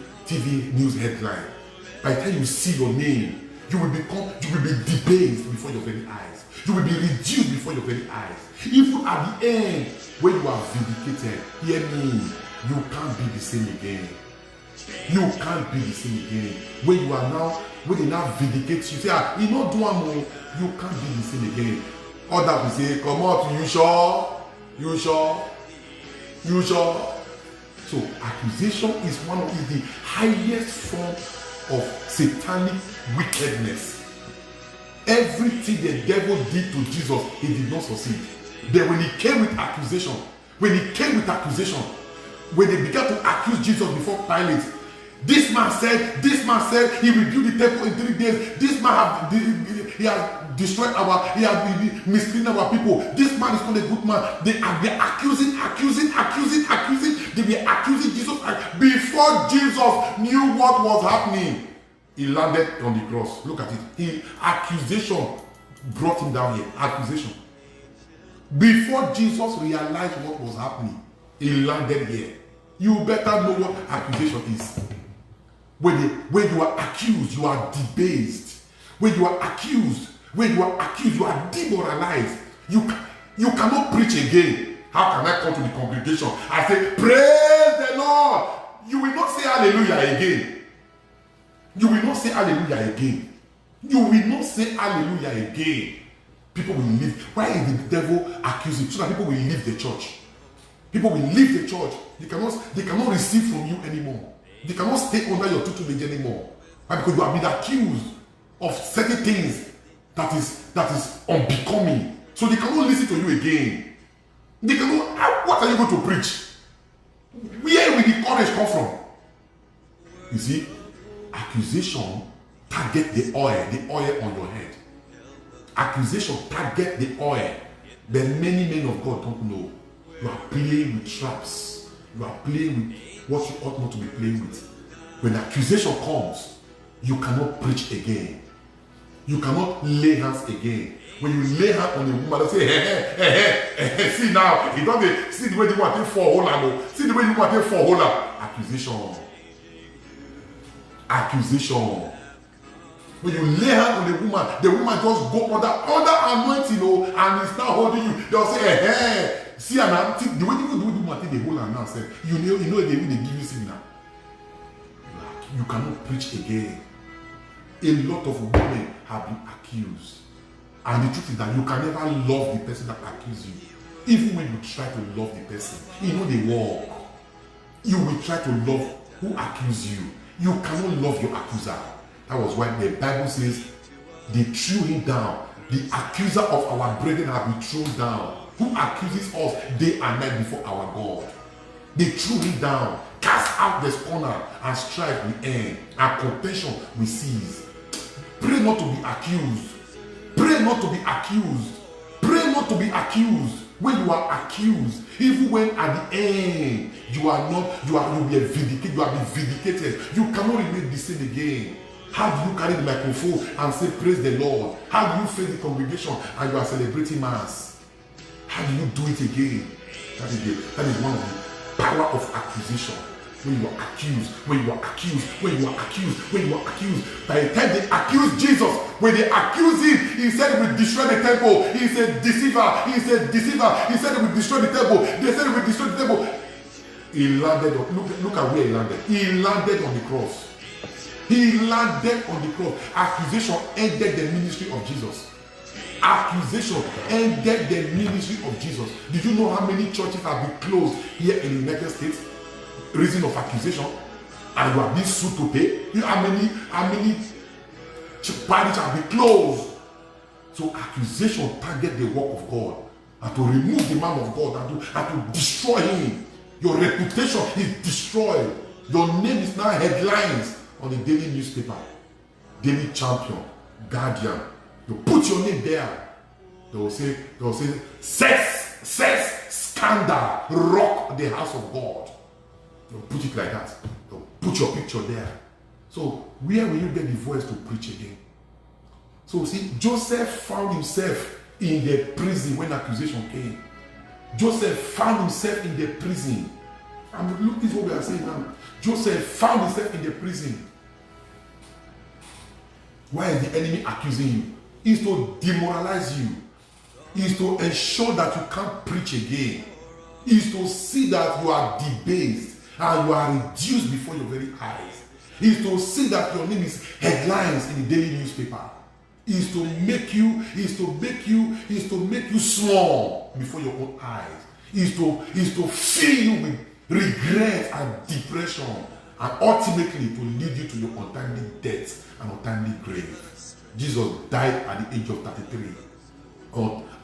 news headline. By the time you see your name, you will be debased before your very eyes. You will be reduced before your very eyes. Even at the end, when you are vindicated, hear me, you can't be the same again. You can't be the same again. When they now vindicate you, say, you not do one more, you can't be the same again. Others will say, come out, you sure? You sure? You sure? So accusation is the highest form of satanic wickedness. Everything the devil did to Jesus, he did not succeed. But when he came with accusation, when they began to accuse Jesus before Pilate, this man said, he rebuilt the temple in 3 days. This man he has destroyed he has been misleading our people. This man is not a good man. They are accusing. They were accusing Jesus before Jesus knew what was happening. He landed on the cross. Look at it. Accusation brought him down here. Accusation. Before Jesus realized what was happening, he landed here. You better know what accusation is. When you are accused, you are debased. When you are accused, you are demoralized. You cannot preach again. How can I come to the congregation? I say, praise the Lord. You will not say hallelujah again. You will not say hallelujah again. You will not say hallelujah again. People will leave. Why is the devil accusing? So that people will leave the church. People will leave the church. They cannot receive from you anymore. They cannot stay under your tutelage anymore. Why? Because you have been accused of certain things that is unbecoming. So they cannot listen to you again. They cannot. What are you going to preach? Where will the courage come from? You see, accusation target the oil on your head. Accusation target the oil. But many men of God don't know. You are playing with traps. You are playing with what you ought not to be playing with. When accusation comes, you cannot preach again. You cannot lay hands again. When you lay hands on a woman, they say, see now, you don't see the way you want to fall hold. See the way you want to fall hold. Accusation. When you lay hands on the woman just go under anointing, and it's now holding you. They'll say, see, the way you do the woman, they hold her now. Say, you know they will give you signal. You cannot preach again. A lot of women have been accused. And the truth is that you can never love the person that accused you. Even when you try to love the person, they walk. You will try to love who accused you. You cannot love your accuser. That was why the Bible says they threw him down. The accuser of our brethren have been thrown down. Who accuses us day and night before our God? They threw him down. Cast out the scorner, and strife will end, and contention will cease. Pray not to be accused. Pray not to be accused. Pray not to be accused. When you are accused, even when at the end you will be vindicated, you have been vindicated, you cannot remain the same again. How do you carry the microphone and say praise the Lord? How do you face the congregation and you are celebrating mass? How do you do it again? That is one of the power of accusation. When you are accused, by the time they accuse Jesus, when they accuse him, he said he will destroy the temple. He said deceiver. He said he will destroy the temple. They said he will destroy the temple. He landed on, look at where he landed. He landed on the cross. He landed on the cross. Accusation ended the ministry of Jesus. Accusation ended the ministry of Jesus. Did you know how many churches have been closed here in the United States? Reason of accusation. And you have been sued to pay. You know how many parishes have been closed? So accusation target the work of God and to remove the man of God and to destroy him. Your reputation is destroyed. Your name is now headlines on the daily newspaper, Daily Champion, Guardian. You put your name there. They will say, sex, scandal, rock the house of God. They'll put it like that. They'll put your picture there. So where will you get the voice to preach again? So see, Joseph found himself in the prison when accusation came. Joseph found himself in the prison. And look, this is what we are saying now. Joseph found himself in the prison. Why is the enemy accusing you? It's to demoralize you. It's to ensure that you can't preach again. It's to see that you are debased and you are reduced before your very eyes. It's to see that your name is headlines in the daily newspaper. It's to make you small before your own eyes. It's to fill you with regret and depression, and ultimately to lead you to your untimely death and untimely grave. Jesus died at the age of 33.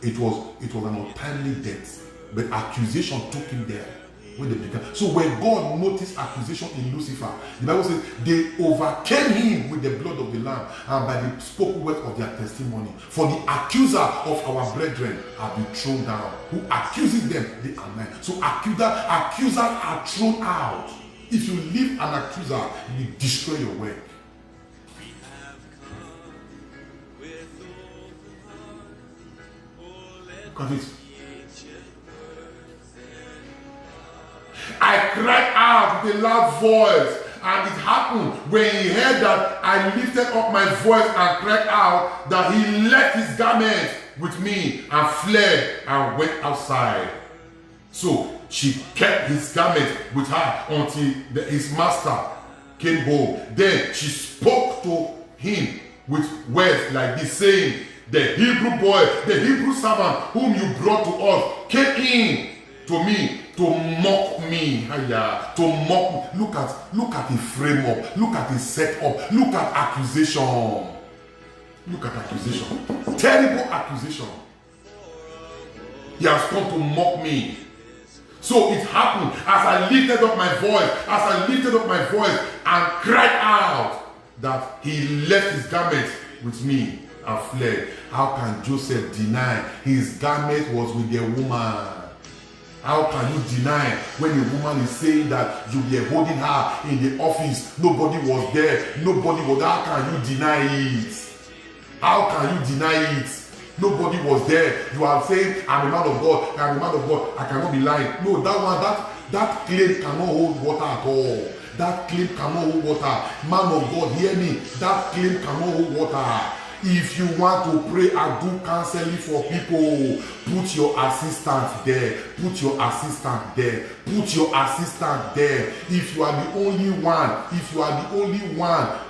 It was an untimely death, but accusation took him there. When they began. So when God noticed accusation in Lucifer, the Bible says they overcame him with the blood of the Lamb and by the spoken word of their testimony. For the accuser of our brethren have been thrown down. Who accuses them, they are men. So accusers are thrown out. If you leave an accuser, you will destroy your work. Look at this. I cried out with a loud voice, and it happened when he heard that I lifted up my voice and cried out, that he left his garment with me and fled and went outside. So she kept his garment with her until his master came home. Then she spoke to him with words like this, saying, the Hebrew boy, the Hebrew servant whom you brought to us, came in to me to mock me. To mock me. Look at the frame up. Look at the setup. Look at accusation. Look at accusation. Terrible accusation. He has come to mock me. So it happened as I lifted up my voice, and cried out, that he left his garment with me and fled. How can Joseph deny his garment was with the woman? How can you deny when a woman is saying that you were holding her in the office, nobody was there, how can you deny it? How can you deny it? Nobody was there. You are saying, I'm a man of God, I cannot be lying. No, that claim cannot hold water at all. That claim cannot hold water. Man of God, hear me. That claim cannot hold water. If you want to pray and do counseling for people, put your assistant there. Put your assistant there. If you are the only one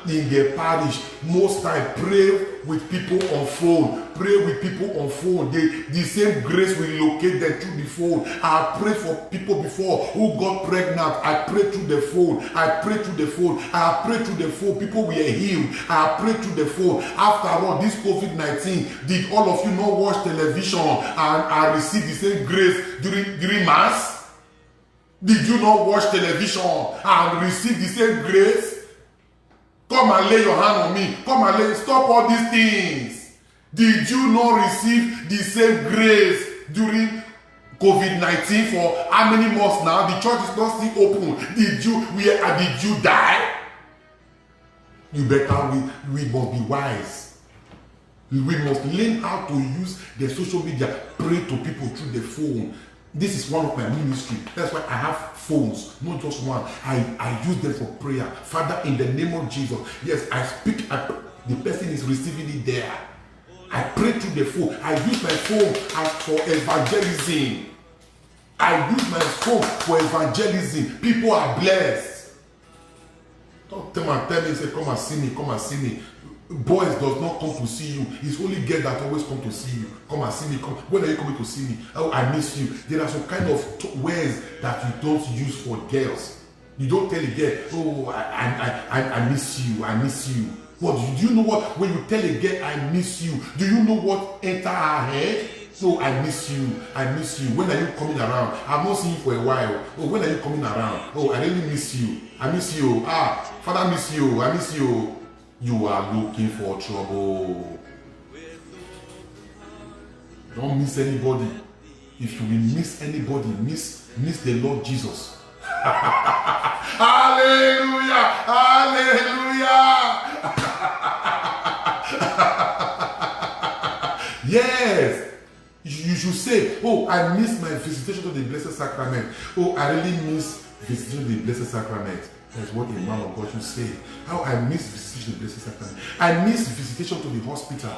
in the parish, most time pray with people on phone. The same grace will locate them through the phone. I prayed for people before who got pregnant. I prayed through the phone. People were healed. I prayed through the phone. After all, this COVID-19, did all of you not watch television and receive the same grace during Mass? Did you not watch television and receive the same grace? Come and lay your hand on me. Stop all these things. Did you not receive the same grace during COVID-19 for how many months now? The church is not still open. Did you die? We must be wise. We must learn how to use the social media, pray to people through the phone. This is one of my ministry. That's why I have phones, not just one. I use them for prayer. Father, in the name of Jesus, yes, I speak. The person is receiving it there. I pray through the phone. I use my phone for evangelism. People are blessed. Don't tell me, say, come and see me, come and see me. Boys does not come to see you. It's only girls that always come to see you. Come and see me. Come. When are you coming to see me? Oh, I miss you. There are some kind of words that you don't use for girls. You don't tell a girl, oh, I miss you. I miss you. What do you know what? When you tell a girl, I miss you, do you know what enter her head? So I miss you. I miss you. When are you coming around? I've not seen you for a while. Oh, when are you coming around? Oh, I really miss you. I miss you. Ah, Father miss you. I miss you. You are looking for trouble. Don't miss anybody. If you will miss anybody, miss the Lord Jesus. Hallelujah! Hallelujah! Yes! You should say, oh, I miss my visitation to the Blessed Sacrament. Oh, I really miss visitation to the Blessed Sacrament. That's what a man of God should say. How I miss visitation to the Blessed Sacrament. I miss visitation to the hospital.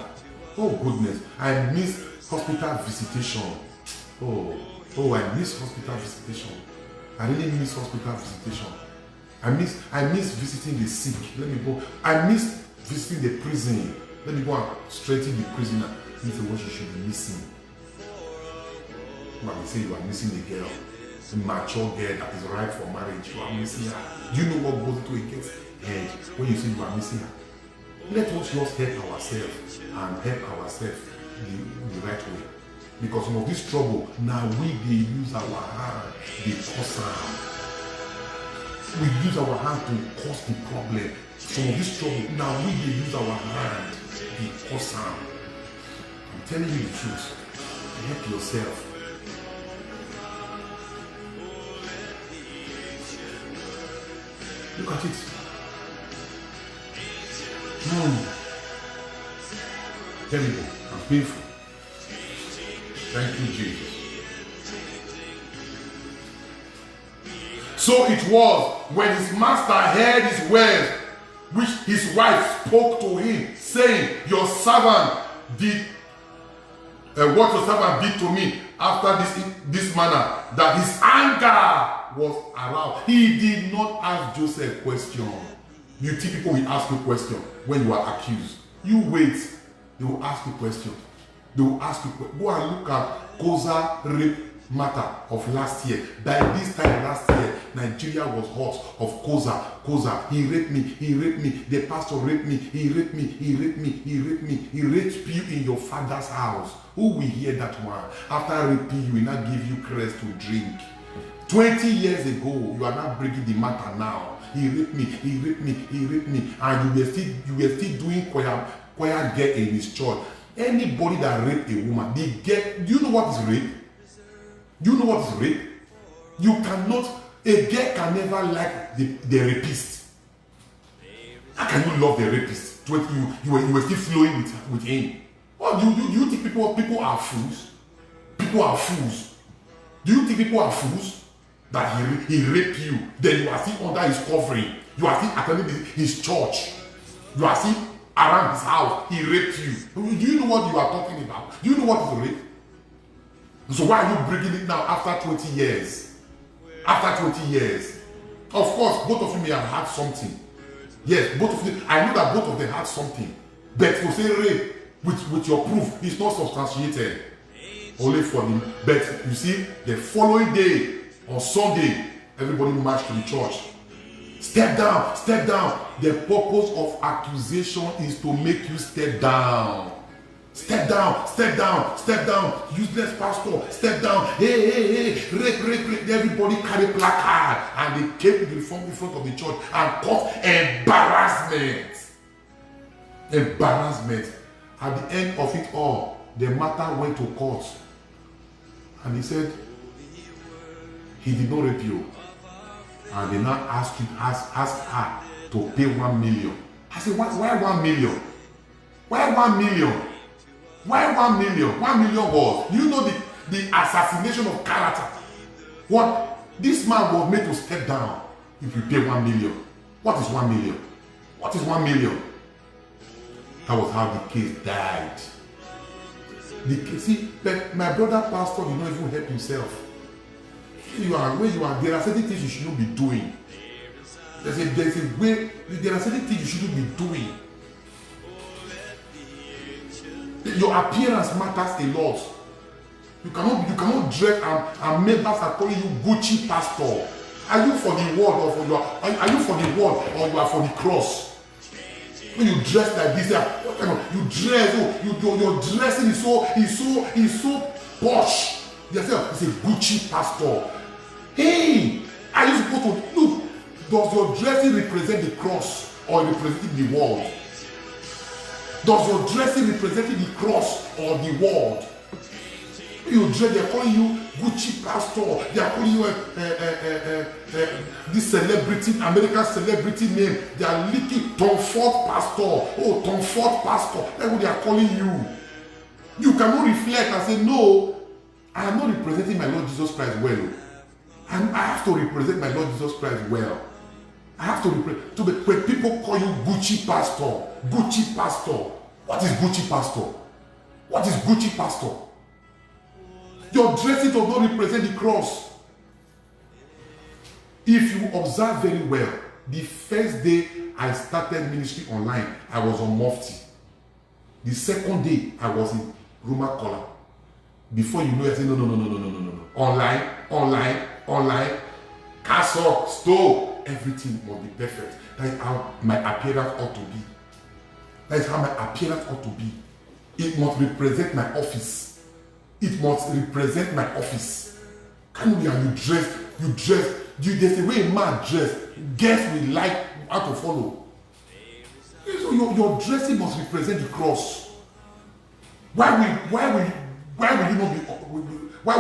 Oh, goodness. I miss hospital visitation. Oh, I miss hospital visitation. I really miss hospital visitation. I miss visiting the sick. Let me go. I miss visiting the prison. Let me go and straighten the prisoner. This is what you should be missing. When they say you are missing a girl, a mature girl that is ripe for marriage, you are missing her. Do you know what goes into a girl's head when you say you are missing her? Let us just help ourselves and help ourselves the right way. Because some of this trouble, now we use our hand, they cause harm. We use our hand to cause the problem. Some of this trouble, now we use our hand, they cause harm. I'm telling you the truth. Help yourself. Look at it. Terrible and painful. Thank you, Jesus. So it was when his master heard his words, which his wife spoke to him, saying, your servant did what your servant did to me after this manner, that his anger was aroused. He did not ask Joseph a question. You think people will ask you a question when you are accused. You wait. They will ask you a question. They will ask you, go and look at Koza rape matter of last year. By this time last year, Nigeria was hot of Koza. He raped me. The pastor raped me. He raped me. He raped you in your father's house. Who will hear that one? After raping you, he will not give you crest to drink. 20 years ago, you are not breaking the matter now. He raped me. And you were still doing choir girl in his church. Anybody that raped a woman, do you know what is rape? Do you know what is rape? You cannot, a girl can never like the rapist. How can you love the rapist? You were still flowing with him. Or do you think people are fools? People are fools. Do you think people are fools? That he raped you, then you are still under his covering. You are still attending his church. You are still around his house. He raped you. Do you know what you are talking about? Do you know what is rape? So why are you bringing it now after 20 years? After 20 years. Of course, both of you may have had something. Yes, both of you. I know that both of them had something. But to say rape with your proof is not substantiated. Only for him. But you see, the following day, on Sunday, everybody marched to the church. Step down. The purpose of accusation is to make you step down. Step down. Useless pastor, step down. Hey, rape. Everybody carry placard and they came in front of the church and caused embarrassment. At the end of it all, the matter went to court. And he said, he did not rape you. And they now ask her to pay 1 million. I said, why 1 million? Why 1 million? Why 1 million? 1 million was, do you know the assassination of character? What? This man was made to step down if you pay 1 million. What is 1 million? What is 1 million? That was how the case died. See, but my brother pastor did not even help himself. Where you are, there are certain things you should not be doing. There's a way, there are certain things you shouldn't be doing. Your appearance matters a lot. You cannot dress and members are calling you Gucci pastor. Are you for the world or for are you for the world or you are for the cross? When you dress like this, what kind of you dress? Your dressing is so posh. You say it's a Gucci pastor. Hey, are you supposed to look? Does your dressing represent the cross or representing the world? Does your dressing represent the cross or the world? You dress, they are calling you Gucci pastor. They are calling you this celebrity, American celebrity name. They are leaking Tom Ford pastor. Oh, Tom Ford pastor. That's what they are calling you. You cannot reflect and say, no, I am not representing my Lord Jesus Christ well. I have to represent my Lord Jesus Christ well. I have to represent. When people call you Gucci pastor, Gucci pastor. What is Gucci pastor? What is Gucci pastor? Your dressing does not represent the cross. If you observe very well, the first day I started ministry online, I was on Mufti. The second day, I was in Ruma Kola. Before you know, I said, no. Online, castle, stove, everything must be perfect. That is how my appearance ought to be. That is how my appearance ought to be. It must represent my office. It must represent my office. Can you dress? There's a way a man dress. Guests will like how to follow. So your dressing must represent the cross. Why will you not be? Why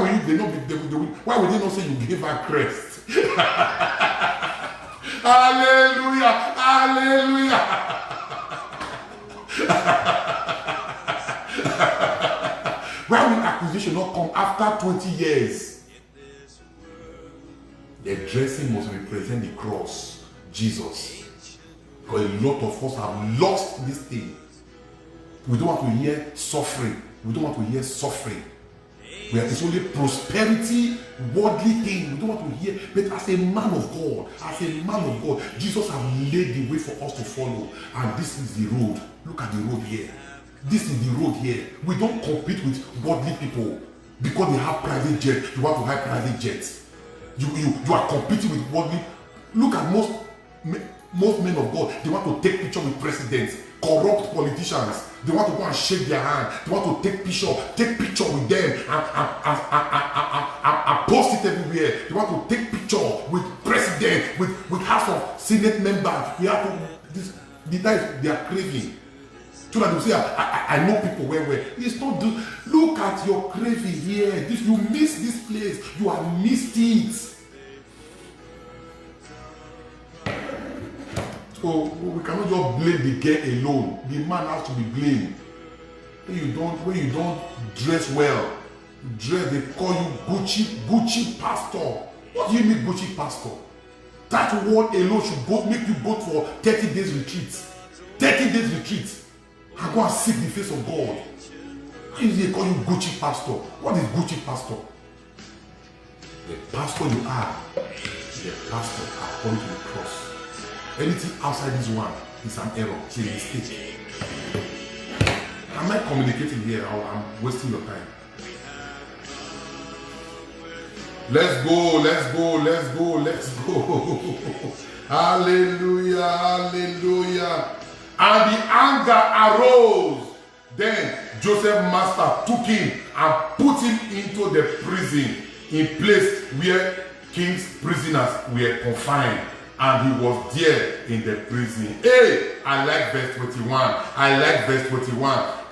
will they not say you gave her crest? Hallelujah! Hallelujah! Why will accusation not come after 20 years? The dressing must represent the cross, Jesus. Because a lot of us have lost this thing. We don't want to hear suffering. We don't want to hear suffering. It's only prosperity, worldly thing. We don't want to hear. But as a man of God, Jesus has laid the way for us to follow. And this is the road. Look at the road here. This is the road here. We don't compete with worldly people because they have private jets. You want to have private jets. You are competing with worldly. Look at most men of God. They want to take picture with presidents, corrupt politicians. They want to go and shake their hand. They want to take picture with them and post it everywhere. They want to take picture with president, with House of Senate members. We have to. They are craving. So that you say, I know people where. It's not do. Look at your craving here. You miss this place. You have missed it. So we cannot just blame the girl alone. The man has to be blamed. When you don't dress well, they call you Gucci pastor. What do you mean Gucci pastor? That word alone should make you go for 30 days retreat. 30 days retreat. And go and seek the face of God. Why do they call you Gucci pastor? What is Gucci pastor? The pastor you are, the pastor according to the cross. Anything outside this one is an error, it's a mistake. Am I communicating here or I'm wasting your time? Let's go. Hallelujah. And the anger arose. Then Joseph's master took him and put him into the prison, in place where king's prisoners were confined. And he was there in the prison. Hey, I like verse 21.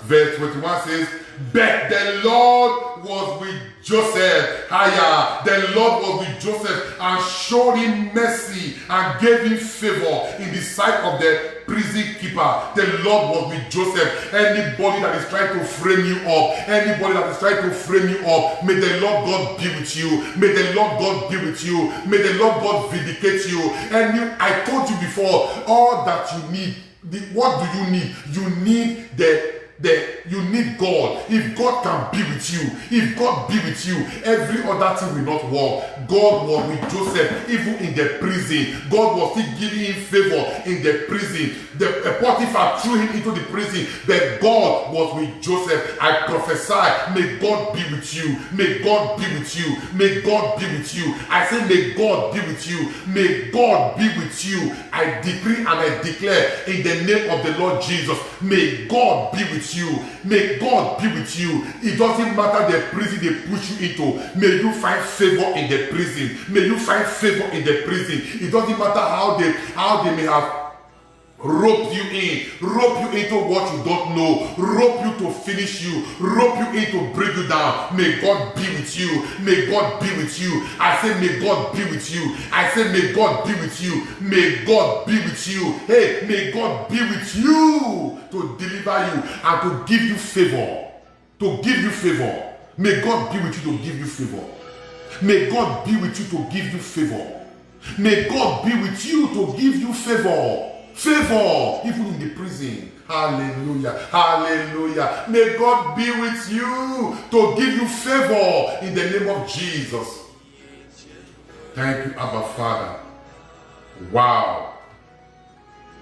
Verse 21 says, but the Lord was with Joseph. The Lord was with Joseph and showed him mercy and gave him favor in the sight of the prison keeper. The Lord was with Joseph. Anybody that is trying to frame you up, may the Lord God be with you. May the Lord God be with you. May the Lord God vindicate you. And I told you before, all that you need, what do you need? You need the you need God. If God can be with you, if God be with you, every other thing will not work. God was with Joseph even in the prison. God was still giving him favor in the prison. The Potiphar threw him into the prison, but God was with Joseph. I prophesy, may God be with you. May God be with you. May God be with you. I say, may God be with you. May God be with you. I decree and I declare in the name of the Lord Jesus, may God be with you. May God be with you. It doesn't matter the prison they push you into. May you find favor in the prison. May you find favor in the prison. It doesn't matter how they may have rope you into what you don't know, rope you to finish you, rope you in to bring you down. May God be with you. May God be with you. I say, may God be with you. I say, may God be with you. May God be with you. Hey, may God be with you to deliver you and to give you favor. To give you favor. May God be with you to give you favor. May God be with you to give you favor. May God be with you to give you favor. Favor, even in the prison. Hallelujah. Hallelujah. May God be with you to give you favor in the name of Jesus. Thank you, Abba Father. Wow.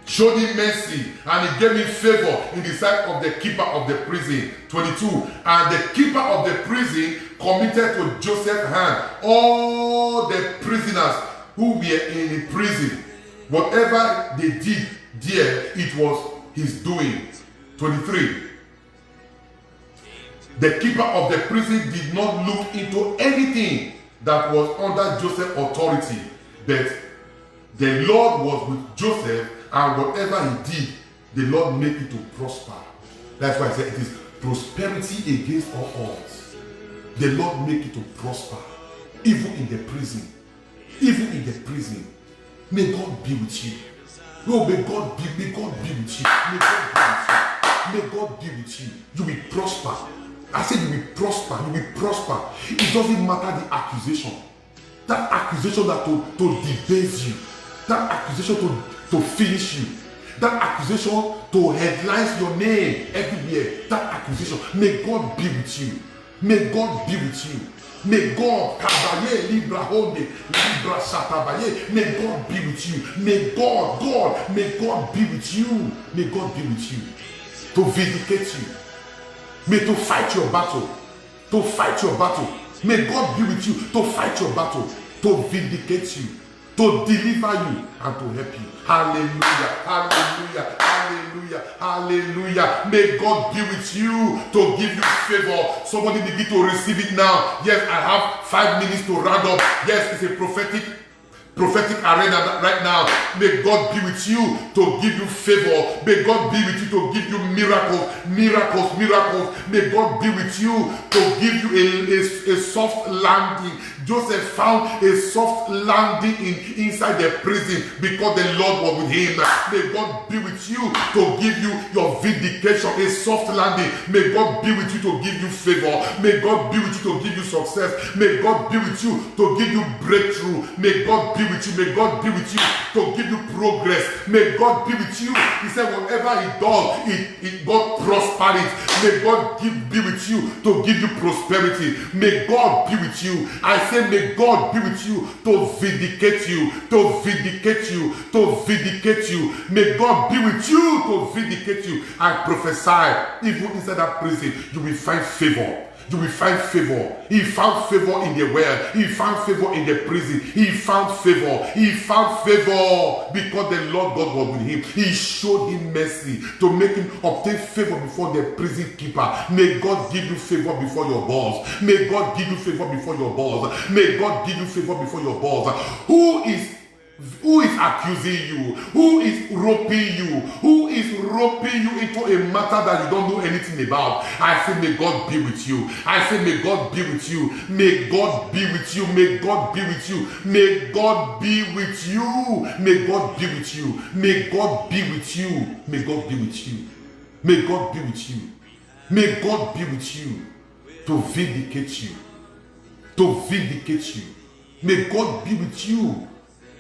Showed him mercy and he gave him favor in the sight of the keeper of the prison. 22. And the keeper of the prison committed to Joseph's hand all the prisoners who were in prison. Whatever they did there, it was his doing. 23. The keeper of the prison did not look into anything that was under Joseph's authority, but the Lord was with Joseph, and whatever he did, the Lord made it to prosper. That's why I said it is prosperity against all odds. The Lord made it to prosper, even in the prison. Even in the prison. May God be with you. Oh, may God be with you. May God be with you. May God be with you. You will prosper. I said you will prosper. You will prosper. It doesn't matter the accusation. That accusation that to debase you. That accusation to finish you. That accusation to headline your name everywhere. That accusation. May God be with you. May God be with you. May God kabaye libra honde libra satabaye. May God be with you. May God be with you. May God be with you to vindicate you. May to fight your battle. To fight your battle. May God be with you to fight your battle. To vindicate you. To deliver you and to help you. Hallelujah. Hallelujah. Hallelujah. Hallelujah. May God be with you to give you favor. Somebody begin to receive it now. Yes, I have 5 minutes to round up. Yes, it's a prophetic arena right now. May God be with you to give you favor. May God be with you to give you miracles. May God be with you to give you a soft landing. Joseph found a soft landing inside the prison because the Lord was with him. May God be with you to give you your vindication, a soft landing. May God be with you to give you favor. May God be with you to give you success. May God be with you to give you breakthrough. May God be with you. May God be with you to give you progress. May God be with you. He said whatever he does, God prosper it. May God be with you to give you prosperity. May God be with you. I say may God be with you to vindicate you. To vindicate you. To vindicate you. May God be with you to vindicate you. I prophesy, even inside that prison, you will find favor. You will find favor. He found favor in the well. He found favor in the prison. He found favor. He found favor because the Lord God was with him. He showed him mercy to make him obtain favor before the prison keeper. May God give you favor before your boss. May God give you favor before your boss. May God give you favor before your boss. Who is accusing you? Who is roping you? Who is roping you into a matter that you don't know anything about? I say may God be with you. I say may God be with you. May God be with you. May God be with you. May God be with you. May God be with you. May God be with you. May God be with you. May God be with you. May God be with you to vindicate you. To vindicate you. May God be with you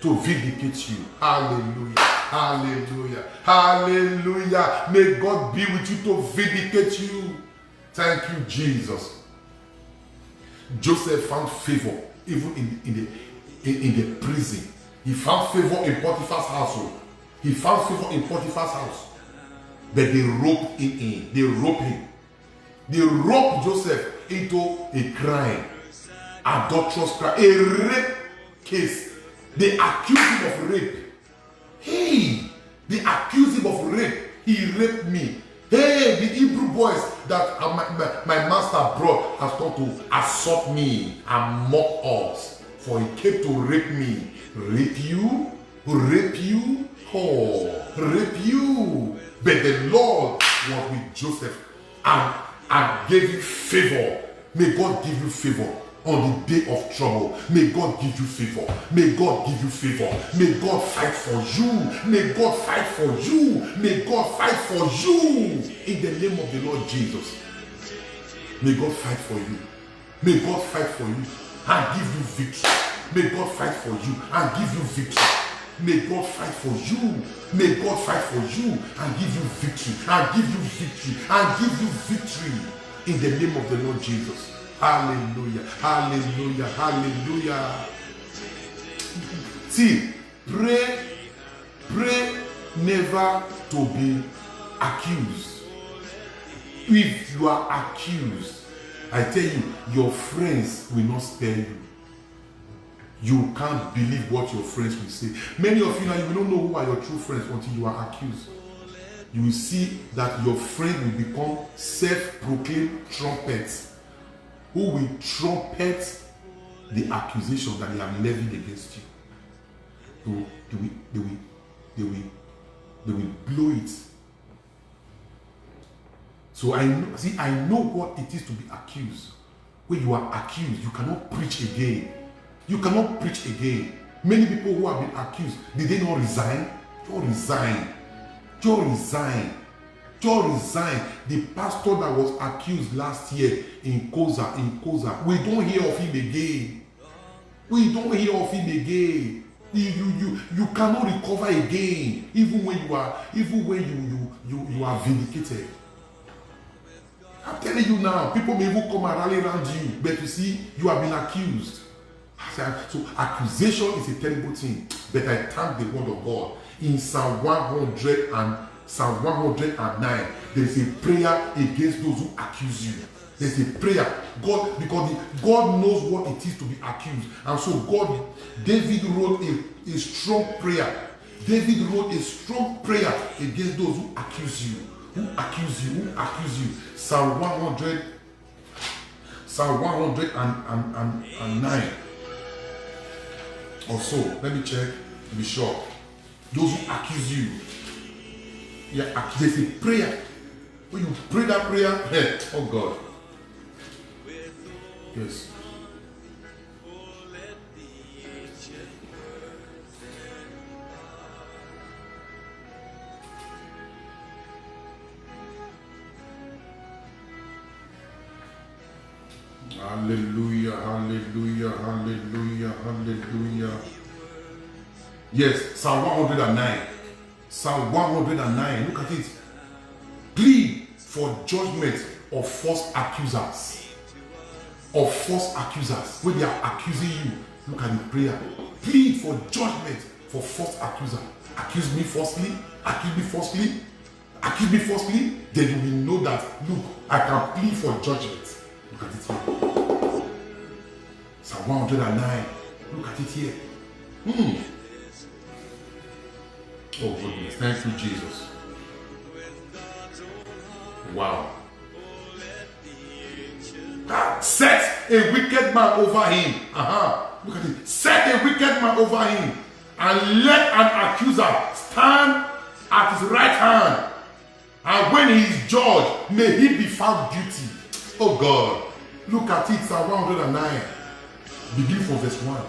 to vindicate you. Hallelujah. Hallelujah. Hallelujah. May God be with you to vindicate you. Thank you, Jesus. Joseph found favor even in the prison. He found favor in Potiphar's household. He found favor in Potiphar's house. But they roped him in. They roped him. They roped Joseph into a crime. Adulterous crime. A rape case. They accused him of rape. Hey! They accused him of rape. He raped me. Hey, the Hebrew boys that my master brought has come to assault me and mock us. For he came to rape me. Rape you? Rape you? Oh, rape you. But the Lord was with Joseph and gave him favor. May God give you favor on the day of trouble. May God give you favor. May God give you favor. May God fight for you. May God fight for you. May God fight for you. In the name of the Lord Jesus. May God fight for you. May God fight for you and give you victory. May God fight for you and give you victory. May God fight for you. May God fight for you and give you victory. And give you victory. And give you victory. In the name of the Lord Jesus. Hallelujah. Hallelujah. Hallelujah. See, pray never to be accused. If you are accused, I tell you, your friends will not spare you. You can't believe what your friends will say. Many of you now, you don't know who are your true friends until you are accused. You will see that your friend will become self-proclaimed trumpets who will trumpet the accusation that they have levied against you. They will blow it. So I know what it is to be accused. When you are accused, you cannot preach again. You cannot preach again. Many people who have been accused, did they not resign? Just resign. Just resign. Just resign. The pastor that was accused last year in Koza, we don't hear of him again. We don't hear of him again. You cannot recover again, even when you are vindicated. I'm telling you now, people may even come and rally around you, but you see, you have been accused. So accusation is a terrible thing. But I thank the word of God. In Psalm 109, there is a prayer against those who accuse you. There's a prayer. Because God knows what it is to be accused. And so David wrote a strong prayer. David wrote a strong prayer against those who accuse you. Who accuse you. Psalm 109. Also, let me check to be sure. Those who accuse you. Yeah, there's a prayer. When you pray that prayer, hey, oh God. Yes. Hallelujah, hallelujah, hallelujah, hallelujah. Yes, Psalm 109. Psalm 109. Look at it. Plead for judgment of false accusers. Of false accusers. When they are accusing you, look at the prayer. Plead for judgment for false accusers. Accuse me falsely. Accuse me falsely. Accuse me falsely. Then you will know that, look, I can plead for judgment. Look at it here. Psalm 109. Look at it here. Oh goodness. Thank you, Jesus. Wow. Set a wicked man over him. Look at it. Set a wicked man over him. And let an accuser stand at his right hand. And when he is judged, may he be found guilty. Oh God. Look at it, Psalm 109. Begin from verse 1.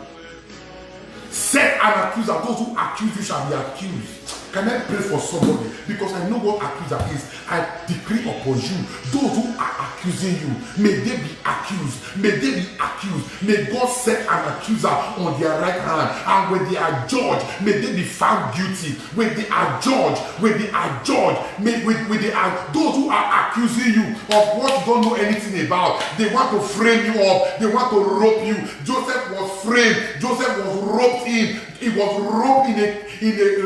Set an accuser. Those who accuse you shall be accused. Can I pray for somebody? Because I know what accuser is. I decree upon you, those who are accused accusing you, may they be accused. May they be accused. May God set an accuser on their right hand. And when they are judged, may they be found guilty. When they are judged, when they are judged, when they are those who are accusing you of what you don't know anything about. They want to frame you up. They want to rope you. Joseph was framed. Joseph was roped in. He was roped in a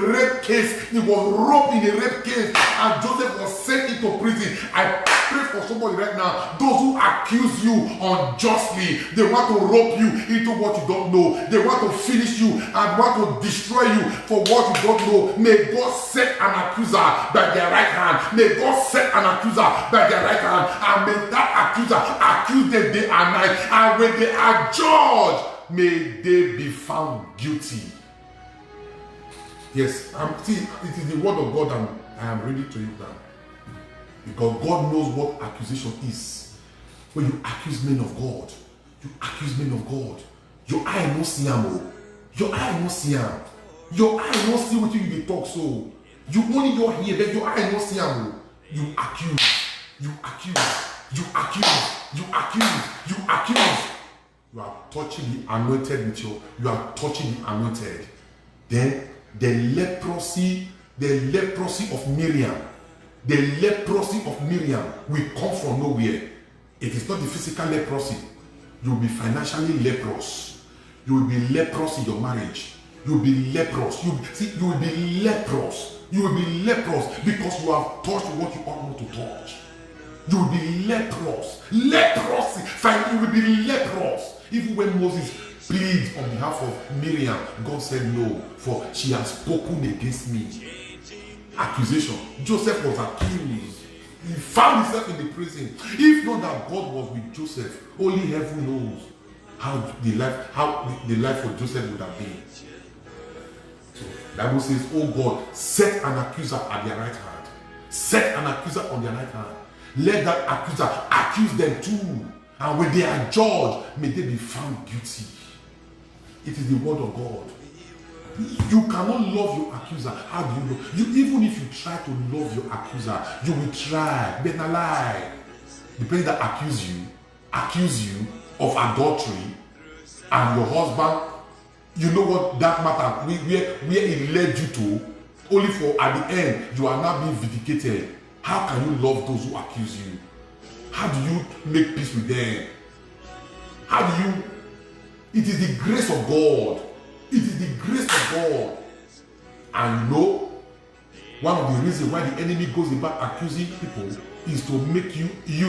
rape case. He was roped in a rape case, and Joseph was sent into prison. I pray for somebody right now. Those who accuse you unjustly, they want to rope you into what you don't know. They want to finish you and want to destroy you for what you don't know. May God set an accuser by their right hand. May God set an accuser by their right hand, and may that accuser accuse them day and night. And when they are judged, may they be found guilty. Yes, it is the word of God I am reading to you now. Because God knows what accusation is. When you accuse men of God, you accuse men of God. Your eye no see am. Your eye no see am. Your eye no see what you talk so. You only your hear, but your eye no see am. You accuse. You accuse. You accuse. You accuse. You accuse. You are touching the anointed with you are touching the anointed. Then the leprosy of Miriam, will come from nowhere. It is not the physical leprosy. You will be financially leprous. You will be leprous in your marriage. You will be leprous. You will be leprous. You will be leprous because you have touched what you ought not to touch. You will be leprous. Leprosy. You will be leprous. Even when Moses plead on behalf of Miriam, God said no, for she has spoken against me. Accusation. Joseph was accused. He found himself in the prison. If not that God was with Joseph, only heaven knows how the life for Joseph would have been. So the Bible says, oh God, set an accuser at their right hand. Set an accuser on their right hand. Let that accuser accuse them too. And when they are judged, may they be found guilty. It is the word of God. You cannot love your accuser. How do you love? Even if you try to love your accuser, you will try. But a lie. The person that accuse you of adultery, and your husband, you know what that matter, where it led you to, only for at the end, you are now being vindicated. How can you love those who accuse you? How do you make peace with them? How do you? It is the grace of God. It is the grace of God. And you know, one of the reasons why the enemy goes about accusing people is to make you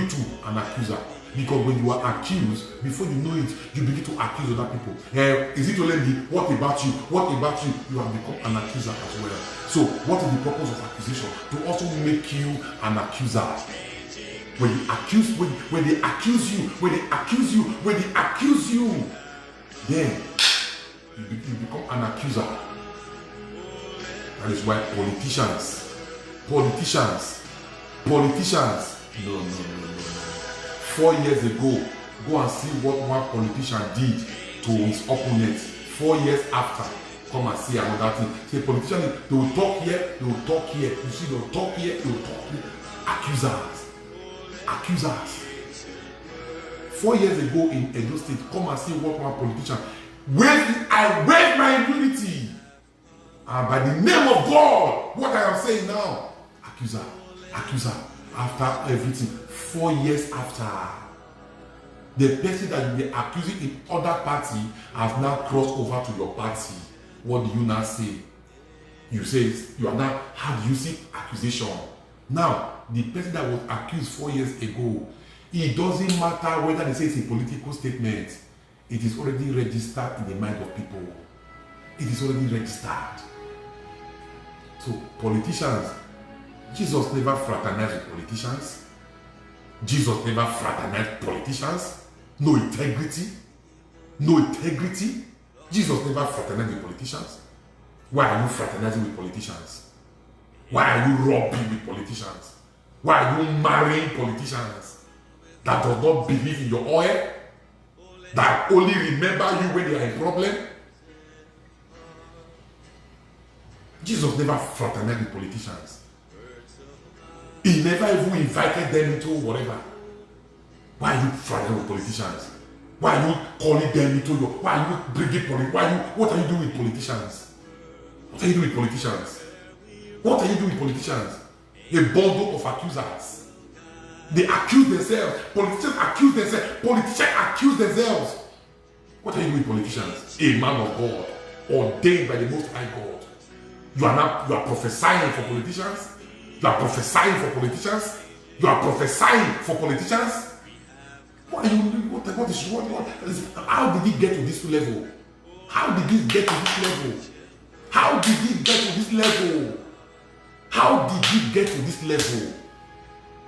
too an accuser. Because when you are accused, before you know it, you begin to accuse other people. Is it only what about you? What about you? You have become an accuser as well. So what is the purpose of accusation? To also make you an accuser. When they accuse you, then you become an accuser. That is why politicians, no. 4 years ago, go and see what one politician did to his opponents. 4 years after, come and see another thing. Say politicians, they will talk here, they will talk here. You see, they will talk here, they will talk here. Accusers. 4 years ago in Edo State, come and see what one politician. I waive my immunity. And by the name of God, what I am saying now, accuser. After everything, 4 years after, the person that you were accusing in other party has now crossed over to your party. What do you now say? You say you are now. How do you see accusation? Now, the person that was accused 4 years ago, it doesn't matter whether they say it's a political statement. It is already registered in the mind of people. It is already registered. So, politicians, Jesus never fraternized with politicians. Jesus never fraternized politicians. No integrity. Jesus never fraternized with politicians. Why are you fraternizing with politicians? Why are you robbing with politicians? Why are you marrying politicians that does not believe in your oil? That only remember you when they are in problem? Jesus never fraternized with politicians. He never even invited them into whatever. Why are you fighting with politicians? Why are you calling them into your? Why are you bringing politics? What are you doing with politicians? What are you doing with politicians? What are you doing with politicians? A bundle of accusers. They accuse themselves. Politicians accuse themselves. Politicians accuse themselves. What are you doing with politicians? A man of God, ordained by the Most High God. You are prophesying for politicians. You are prophesying for politicians. You are prophesying for politicians. What are you doing? What is how did he get to this level? How did he get to this level? How did he get to this level? How did he get to this level?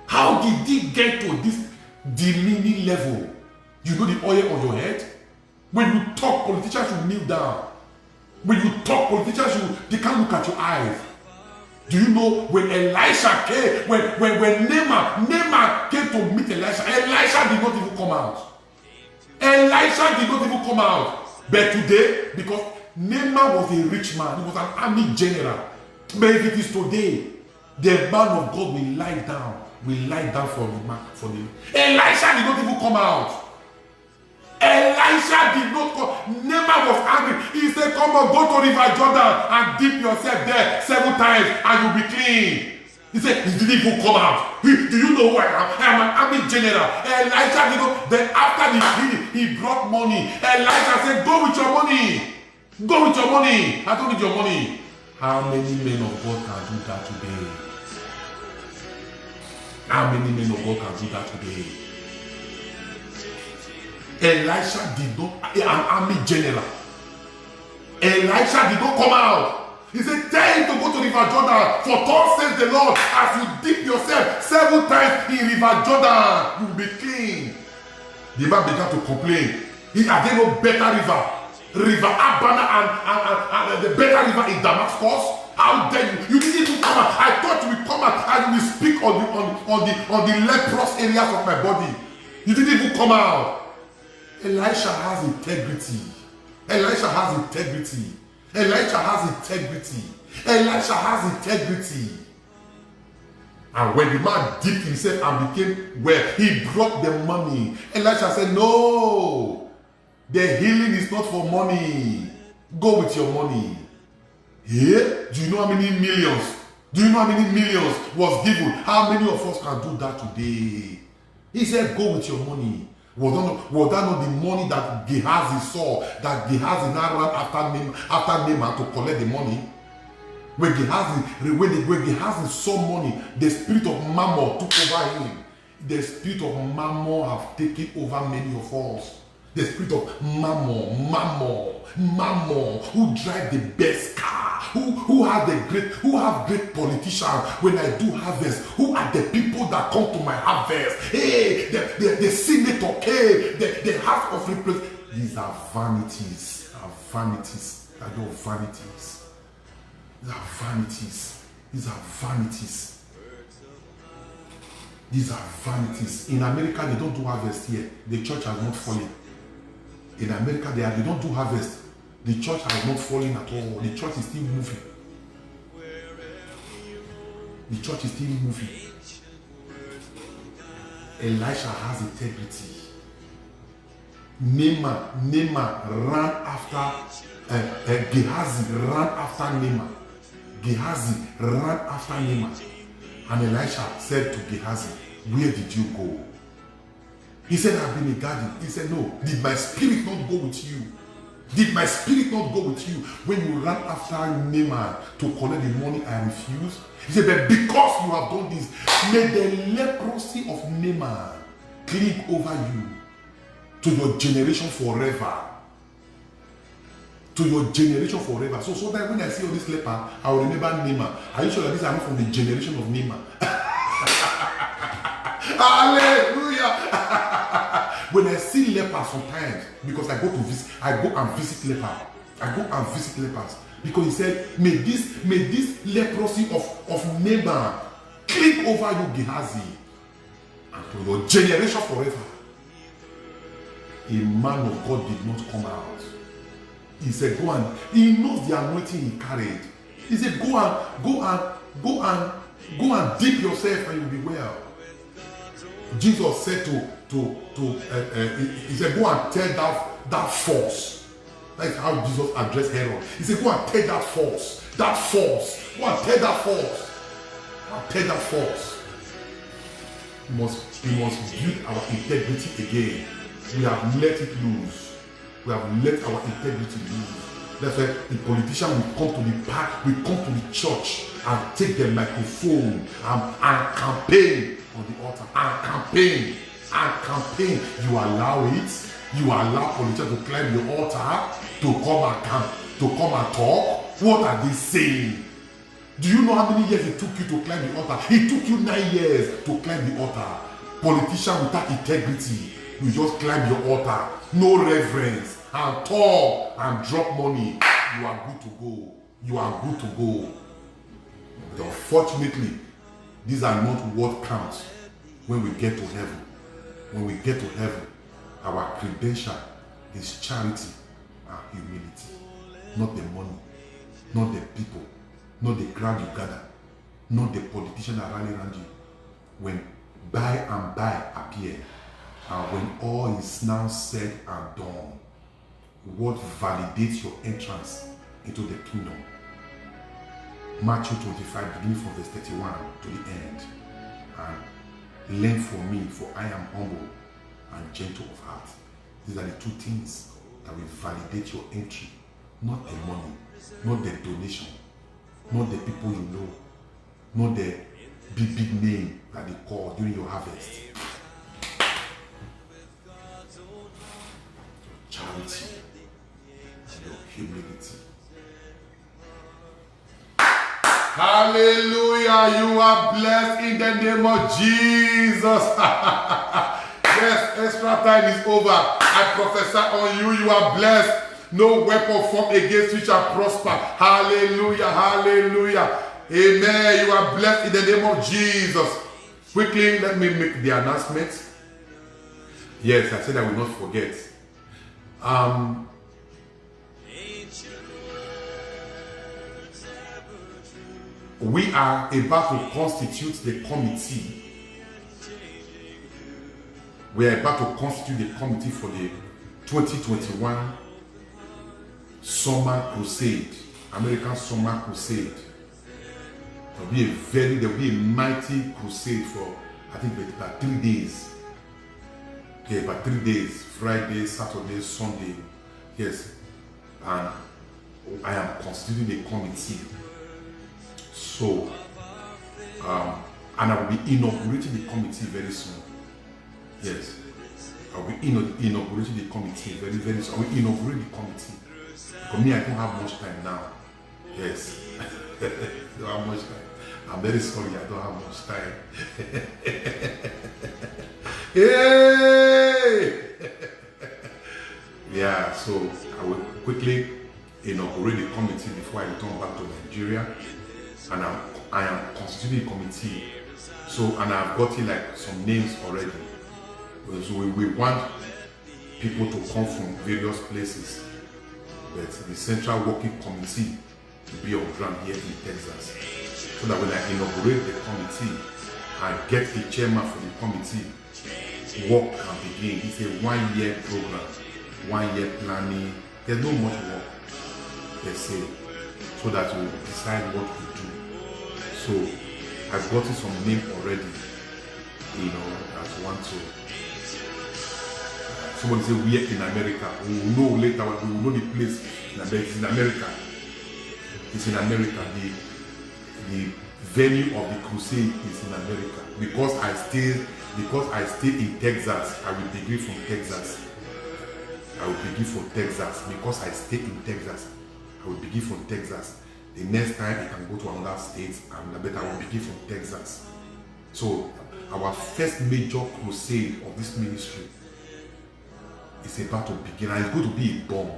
How did he get to this demeaning level? You know the oil on your head? When you talk, politicians should kneel down. When you talk, politicians they can't look at your eyes. Do you know when Elisha came, when Naaman came to meet Elisha, Elisha did not even come out. Elisha did not even come out. But today, because Naaman was a rich man, he was an army general. But if it is today, the man of God will lie down for the man. Elisha did not even come out. Elisha did not come. Naaman was angry. He said, come on, go to River Jordan and dip yourself there 7 times and you'll be clean. He said, he didn't even come out. Do you know who I am? I am an army general. Elisha did not. Then after the healing, he brought money. Elisha said, go with your money. Go with your money. I don't need your money. How many men of God can do that today? How many men of God can do that today? Elisha did not, an army general. Elisha did not come out. He said, tell him to go to River Jordan. For thus says the Lord, as you dip yourself 7 times in River Jordan, you will be clean. The man began to complain. Are there no better river? River Abana and the better river in Damascus? How dare you? You didn't even come out. I thought you would come out and you will speak on the leprous areas of my body. You didn't even come out. Elisha has integrity. Elisha has integrity. Elisha has integrity. Elisha has integrity. And when the man dipped himself and became well, he brought the money. Elisha said, no, the healing is not for money. Go with your money. Yeah? Do you know how many millions? Do you know how many millions was given? How many of us can do that today? He said, go with your money. Was that not the money that Gehazi saw, that Gehazi now ran after Naaman to collect the money? When Gehazi saw money, the spirit of Mammon took over him. The spirit of Mammon have taken over many of us. The spirit of Mammon, who drive the best car, who have great politicians. When I do harvest, who are the people that come to my harvest? Hey, the senator came, the house of representatives. These are vanities, Are your vanities. These are vanities. These are vanities. These are vanities. In America, they don't do harvest here. The church has not fallen. In America, they don't do harvest. The church has not fallen at all. The church is still moving. The church is still moving. Elisha has integrity. Naaman ran after Gehazi ran after Naaman. Gehazi ran after Naaman. And Elisha said to Gehazi, where did you go? He said, I've been in garden. He said, no. Did my spirit not go with you? Did my spirit not go with you when you ran after Naaman to collect the money I refused? He said, but because you have done this, may the leprosy of Naaman cling over you to your generation forever. To your generation forever. So that when I see all this leper, I will remember Naaman. Are you sure that these are not from the generation of Naaman? Hallelujah! When I see lepers sometimes, because I go and visit lepers. I go and visit lepers. Because he said, may this leprosy of Naaman cling over you, Gehazi, and to your generation forever. A man of God did not come out. He said, go and, he knows the anointing he carried. He said, go and dip yourself and you'll be well. Jesus said he said, go and tell that force. That's how Jesus addressed Herod. He said, go and tell that force. That force. Go and tell that force. Go and tell that force. We must build our integrity again. We have let it loose. We have let our integrity loose. That's why the politician will come to the park, will come to the church and take the microphone and campaign on the altar. And campaign. You allow it. You allow politicians to climb the altar to come and talk. What are they saying? Do you know how many years it took you to climb the altar? It took you 9 years to climb the altar. Politician without integrity, you just climb your altar, no reverence, and talk and drop money. You are good to go. You are good to go. But unfortunately, these are not what counts when we get to heaven. When we get to heaven, our credential is charity and humility. Not the money, not the people, not the crowd you gather, not the politician that rally around you. When by and by appear, and when all is now said and done, what validates your entrance into the kingdom? Matthew 25, beginning from verse 31 to the end. And learn from me, for I am humble and gentle of heart. These are the two things that will validate your entry. Not the money, not the donation, not the people you know, not the big name that they call during your harvest. Your charity and your humility. Hallelujah, you are blessed in the name of Jesus. Yes, extra time is over. I prophesy on you, you are blessed. No weapon formed against you shall prosper. Hallelujah, hallelujah. Amen. You are blessed in the name of Jesus. Quickly, let me make the announcement. Yes, I said I will not forget. We are about to constitute the committee. We are about to constitute the committee for the 2021 Summer Crusade, American Summer Crusade. There will be a mighty crusade for, I think, about 3 days. Okay, about 3 days, Friday, Saturday, Sunday. Yes, and I am constituting the committee. So, and I will be inaugurating the committee very soon. Yes, I will be inaugurating the committee very soon. I will inaugurate the committee. For me, I don't have much time now. Yes, I don't have much time. I'm very sorry, I don't have much time. Hey! Yeah, so I will quickly inaugurate the committee before I return back to Nigeria. And I am constituting a committee. So, and I've gotten like some names already. So we want people to come from various places. But the Central Working Committee to be on ground here in Texas. So that when I inaugurate the committee and get the chairman for the committee, work can begin. It's a 1 year program, 1 year planning. There's no much work, they say, so that we decide what to do. So I've gotten some name already, that want to. Somebody say we are in America. We will know later. We will know the place in America. It's in America. It's in America. The venue of the crusade is in America. Because I stay in Texas, I will begin from Texas. I will begin from Texas. Because I stay in Texas, I will begin from Texas. The next time I can go to another state, and I will begin from Texas. So our first major crusade of this ministry is about to begin, and it's going to be a bomb.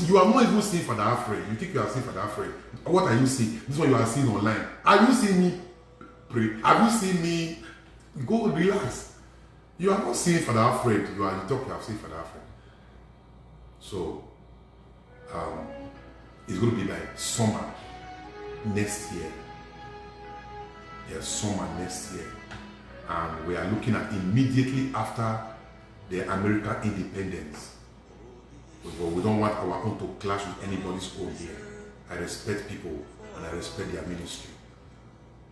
You are not even seeing Father Alfred. You think you are seeing Father Alfred. What are you seeing? This one you are seeing online. Have you seen me pray? Have you seen me? Go relax. You are not seeing Father Alfred. You talk, you have seen Father Alfred. So, it's going to be like summer next year. Yeah, summer next year. And we are looking at immediately after the American independence. But we don't want our own to clash with anybody's own here. I respect people and I respect their ministry.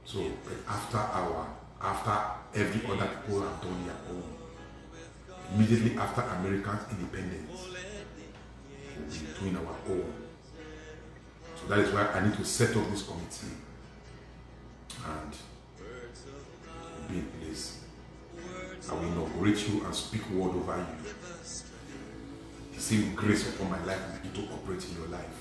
So after every other people have done their own, immediately after American independence, we'll be doing our own. So that is why I need to set up this committee and be in place. I will inaugurate you and speak word over you. The same grace upon my life will begin to operate in your life.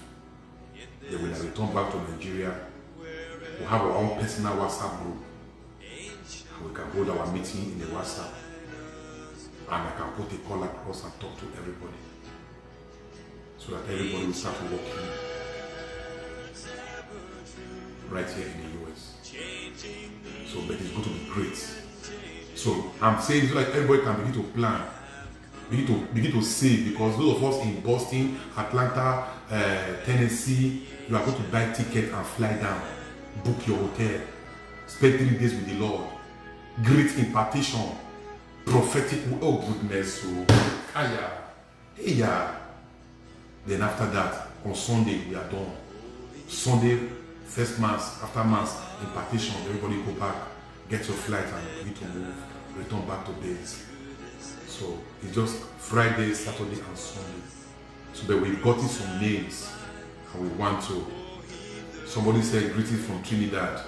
Then when I return back to Nigeria, we'll have our own personal WhatsApp group. And we can hold our meeting in the WhatsApp. And I can put a call across and talk to everybody. So that everybody will start working right here in the US. So, but it's going to be great. So I'm saying it's like everybody can begin to plan, begin to save, because those of us in Boston, Atlanta, Tennessee, you are going to buy ticket and fly down, book your hotel, spend 3 days with the Lord, great impartation, prophetic, oh goodness, so yeah. Then after that, on Sunday we are done. Sunday, first mass, after mass, impartation, everybody go back, get your flight and begin to move, return back to base. So it's just Friday, Saturday and Sunday. So that we've gotten some names and we want to. Somebody said greetings from Trinidad.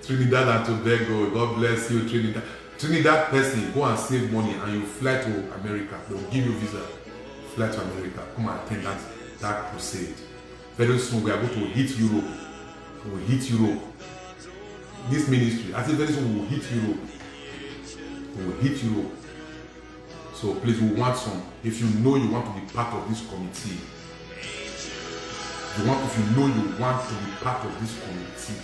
Trinidad and Tobago, God bless you, Trinidad. Trinidad person, go and save money and you fly to America. They will give you visa. Fly to America, come and attend that crusade. Very soon we are going to hit Europe. We will hit Europe. This ministry, I think very soon we will hit Europe. We will hit Europe. So please, we want some. If you know you want to be part of this committee, if you know you want to be part of this committee,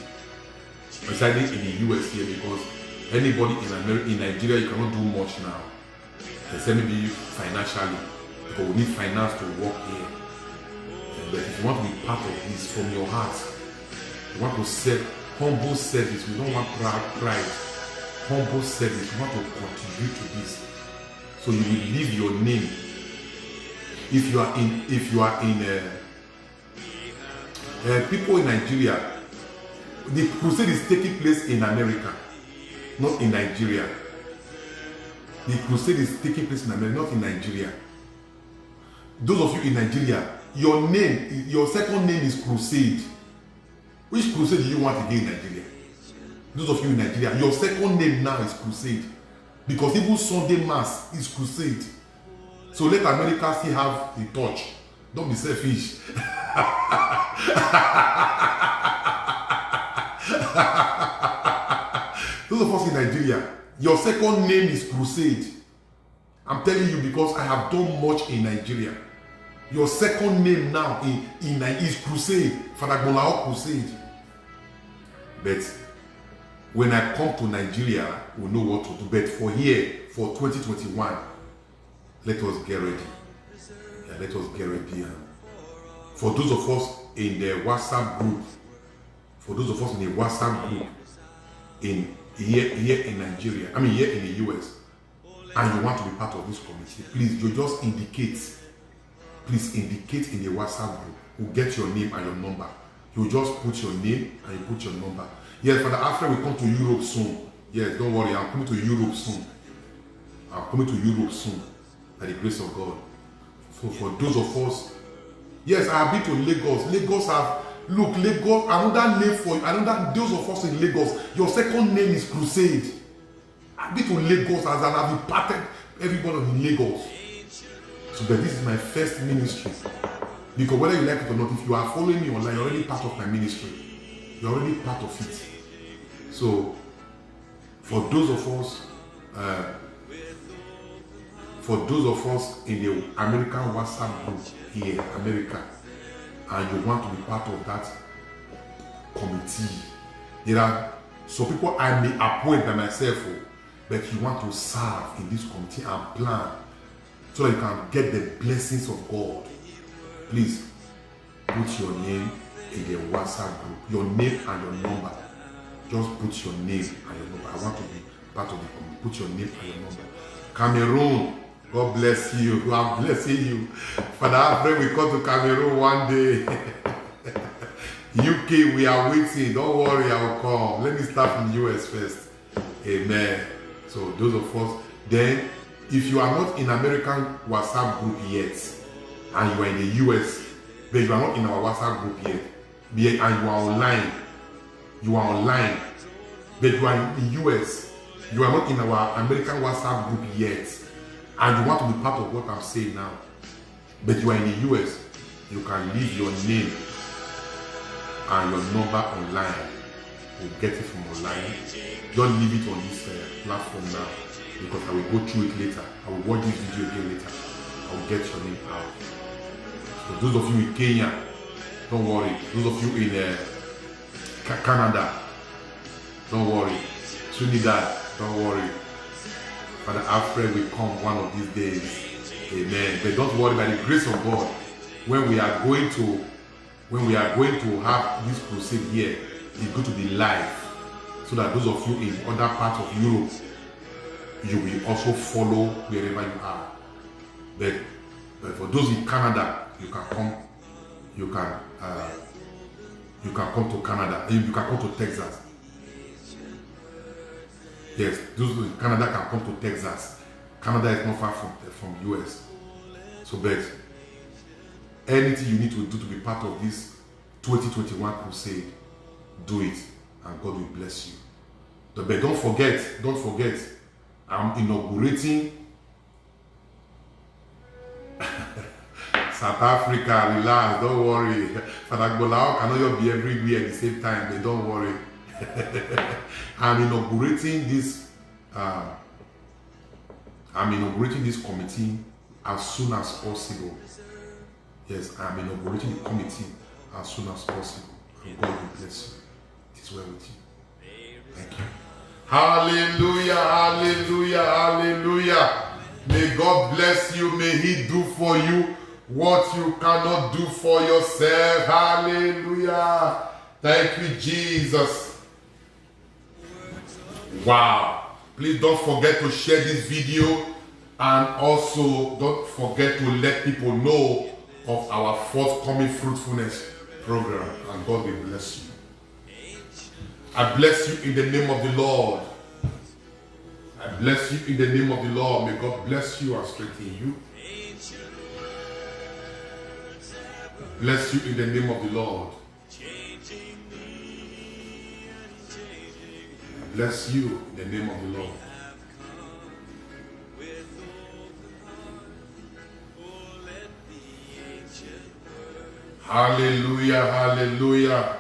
especially in the US here, because anybody in Nigeria, you cannot do much now. Except maybe financially, because we need finance to work here. But if you want to be part of this from your heart, you want to serve, humble service. We don't want pride. Humble service. We want to contribute to this. So you will leave your name. If you are in people in Nigeria, the crusade is taking place in America, not in Nigeria. The crusade is taking place in America, not in Nigeria. Those of you in Nigeria, your name, your second name is Crusade. Which crusade do you want again in Nigeria? Those of you in Nigeria, your second name now is Crusade. Because even Sunday Mass is Crusade. So let America still have the touch. Don't be selfish. Those of us in Nigeria, your second name is Crusade. I'm telling you because I have done much in Nigeria. Your second name now is Crusade. Father Gbolao Crusade. But when I come to Nigeria, we'll know what to do. But for here, for 2021, let us get ready. Yeah, let us get ready. For those of us in the WhatsApp group, here in Nigeria, here in the US, and you want to be part of this committee, please, you just indicate. Please indicate in the WhatsApp group. We'll get your name and your number. You just put your name and you put your number. Yes, Father, after we come to Europe soon. Yes, don't worry, I'm coming to Europe soon. By the grace of God. So for those of us, yes, I have been to Lagos. Lagos, another name for you. Those of us in Lagos, your second name is Crusade. I've been to Lagos as I've imparted everybody in Lagos. So but this is my first ministry. Because whether you like it or not, if you are following me online, you're already part of my ministry. You're already part of it. So for those of us in the American WhatsApp group here, America, and you want to be part of that committee, there are some people I may appoint by myself, but you want to serve in this committee and plan so that you can get the blessings of God. Please put your name in the WhatsApp group. Your name and your number. Just put your name and your number. I want to be part of the community. Put your name and your number. Cameroon, God bless you. God blessing you. Father, I pray we come to Cameroon one day. UK, we are waiting. Don't worry, I will come. Let me start from the US first. Amen. So those of us, then if you are not in American WhatsApp group yet, and you are in the US, but you are not in our WhatsApp group yet, and you are online, but you are in the US, you are not in our American WhatsApp group yet, and you want to be part of what I'm saying now, but you are in the US, you can leave your name and your number online. We'll get it from online. Don't leave it on this platform now, because I will go through it later. I will watch this video again later. I will get your name out. So those of you in Kenya, don't worry. Those of you in Canada, don't worry. Trinidad, don't worry. Father Alfred will come one of these days. Amen. But don't worry, by the grace of God, when we are going to have this crusade here, it's going to be live, so that those of you in other parts of Europe, you will also follow wherever you are. But for those in Canada, you can come. You can come to Canada. You can come to Texas. Yes, those in Canada can come to Texas. Canada is not far from US. So, but anything you need to do to be part of this 2021 crusade, do it, and God will bless you. But don't forget, I'm inaugurating South Africa. Relax, don't worry. Father Gbolao cannot be everywhere at the same time, but don't worry. I'm inaugurating this committee as soon as possible. Yes, I'm inaugurating the committee as soon as possible. And God will bless you. It is well with you. Thank you. Hallelujah, hallelujah, hallelujah. May God bless you. May He do for you what you cannot do for yourself. Hallelujah. Thank you, Jesus. Wow. Please don't forget to share this video, and also don't forget to let people know of our forthcoming fruitfulness program, and God will bless you. I bless you in the name of the Lord. I bless you in the name of the Lord. May God bless you and strengthen you. Bless you in the name of the Lord. I bless you in the name of the Lord. Hallelujah, hallelujah.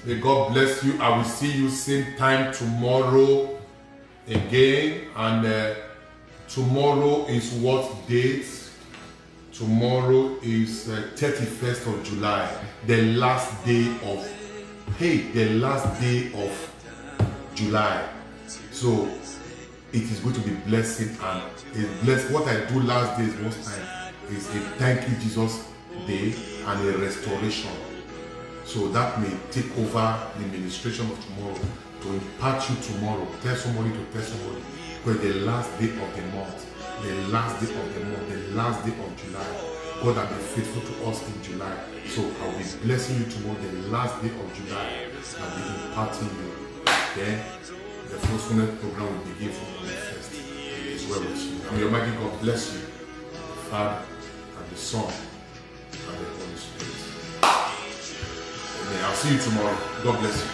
May God bless you. I will see you same time tomorrow again. And tomorrow is what date? Tomorrow is 31st of July, the last day of July. So it is going to be blessing, and it's blessed. What I do last days most time is a thank you Jesus day and a restoration. So that may take over the administration of tomorrow to impart you tomorrow. Tell somebody to tell somebody. Because the last day of the month, the last day of the month, the last day of July, God has been faithful to us in July. So I will be blessing you tomorrow, the last day of July. I'll be imparting you. Then the fruitfulness program will begin from the first. It is well with you. And your mighty God bless you, the Father and the Son and the Holy Spirit. Amen. I'll see you tomorrow. God bless you.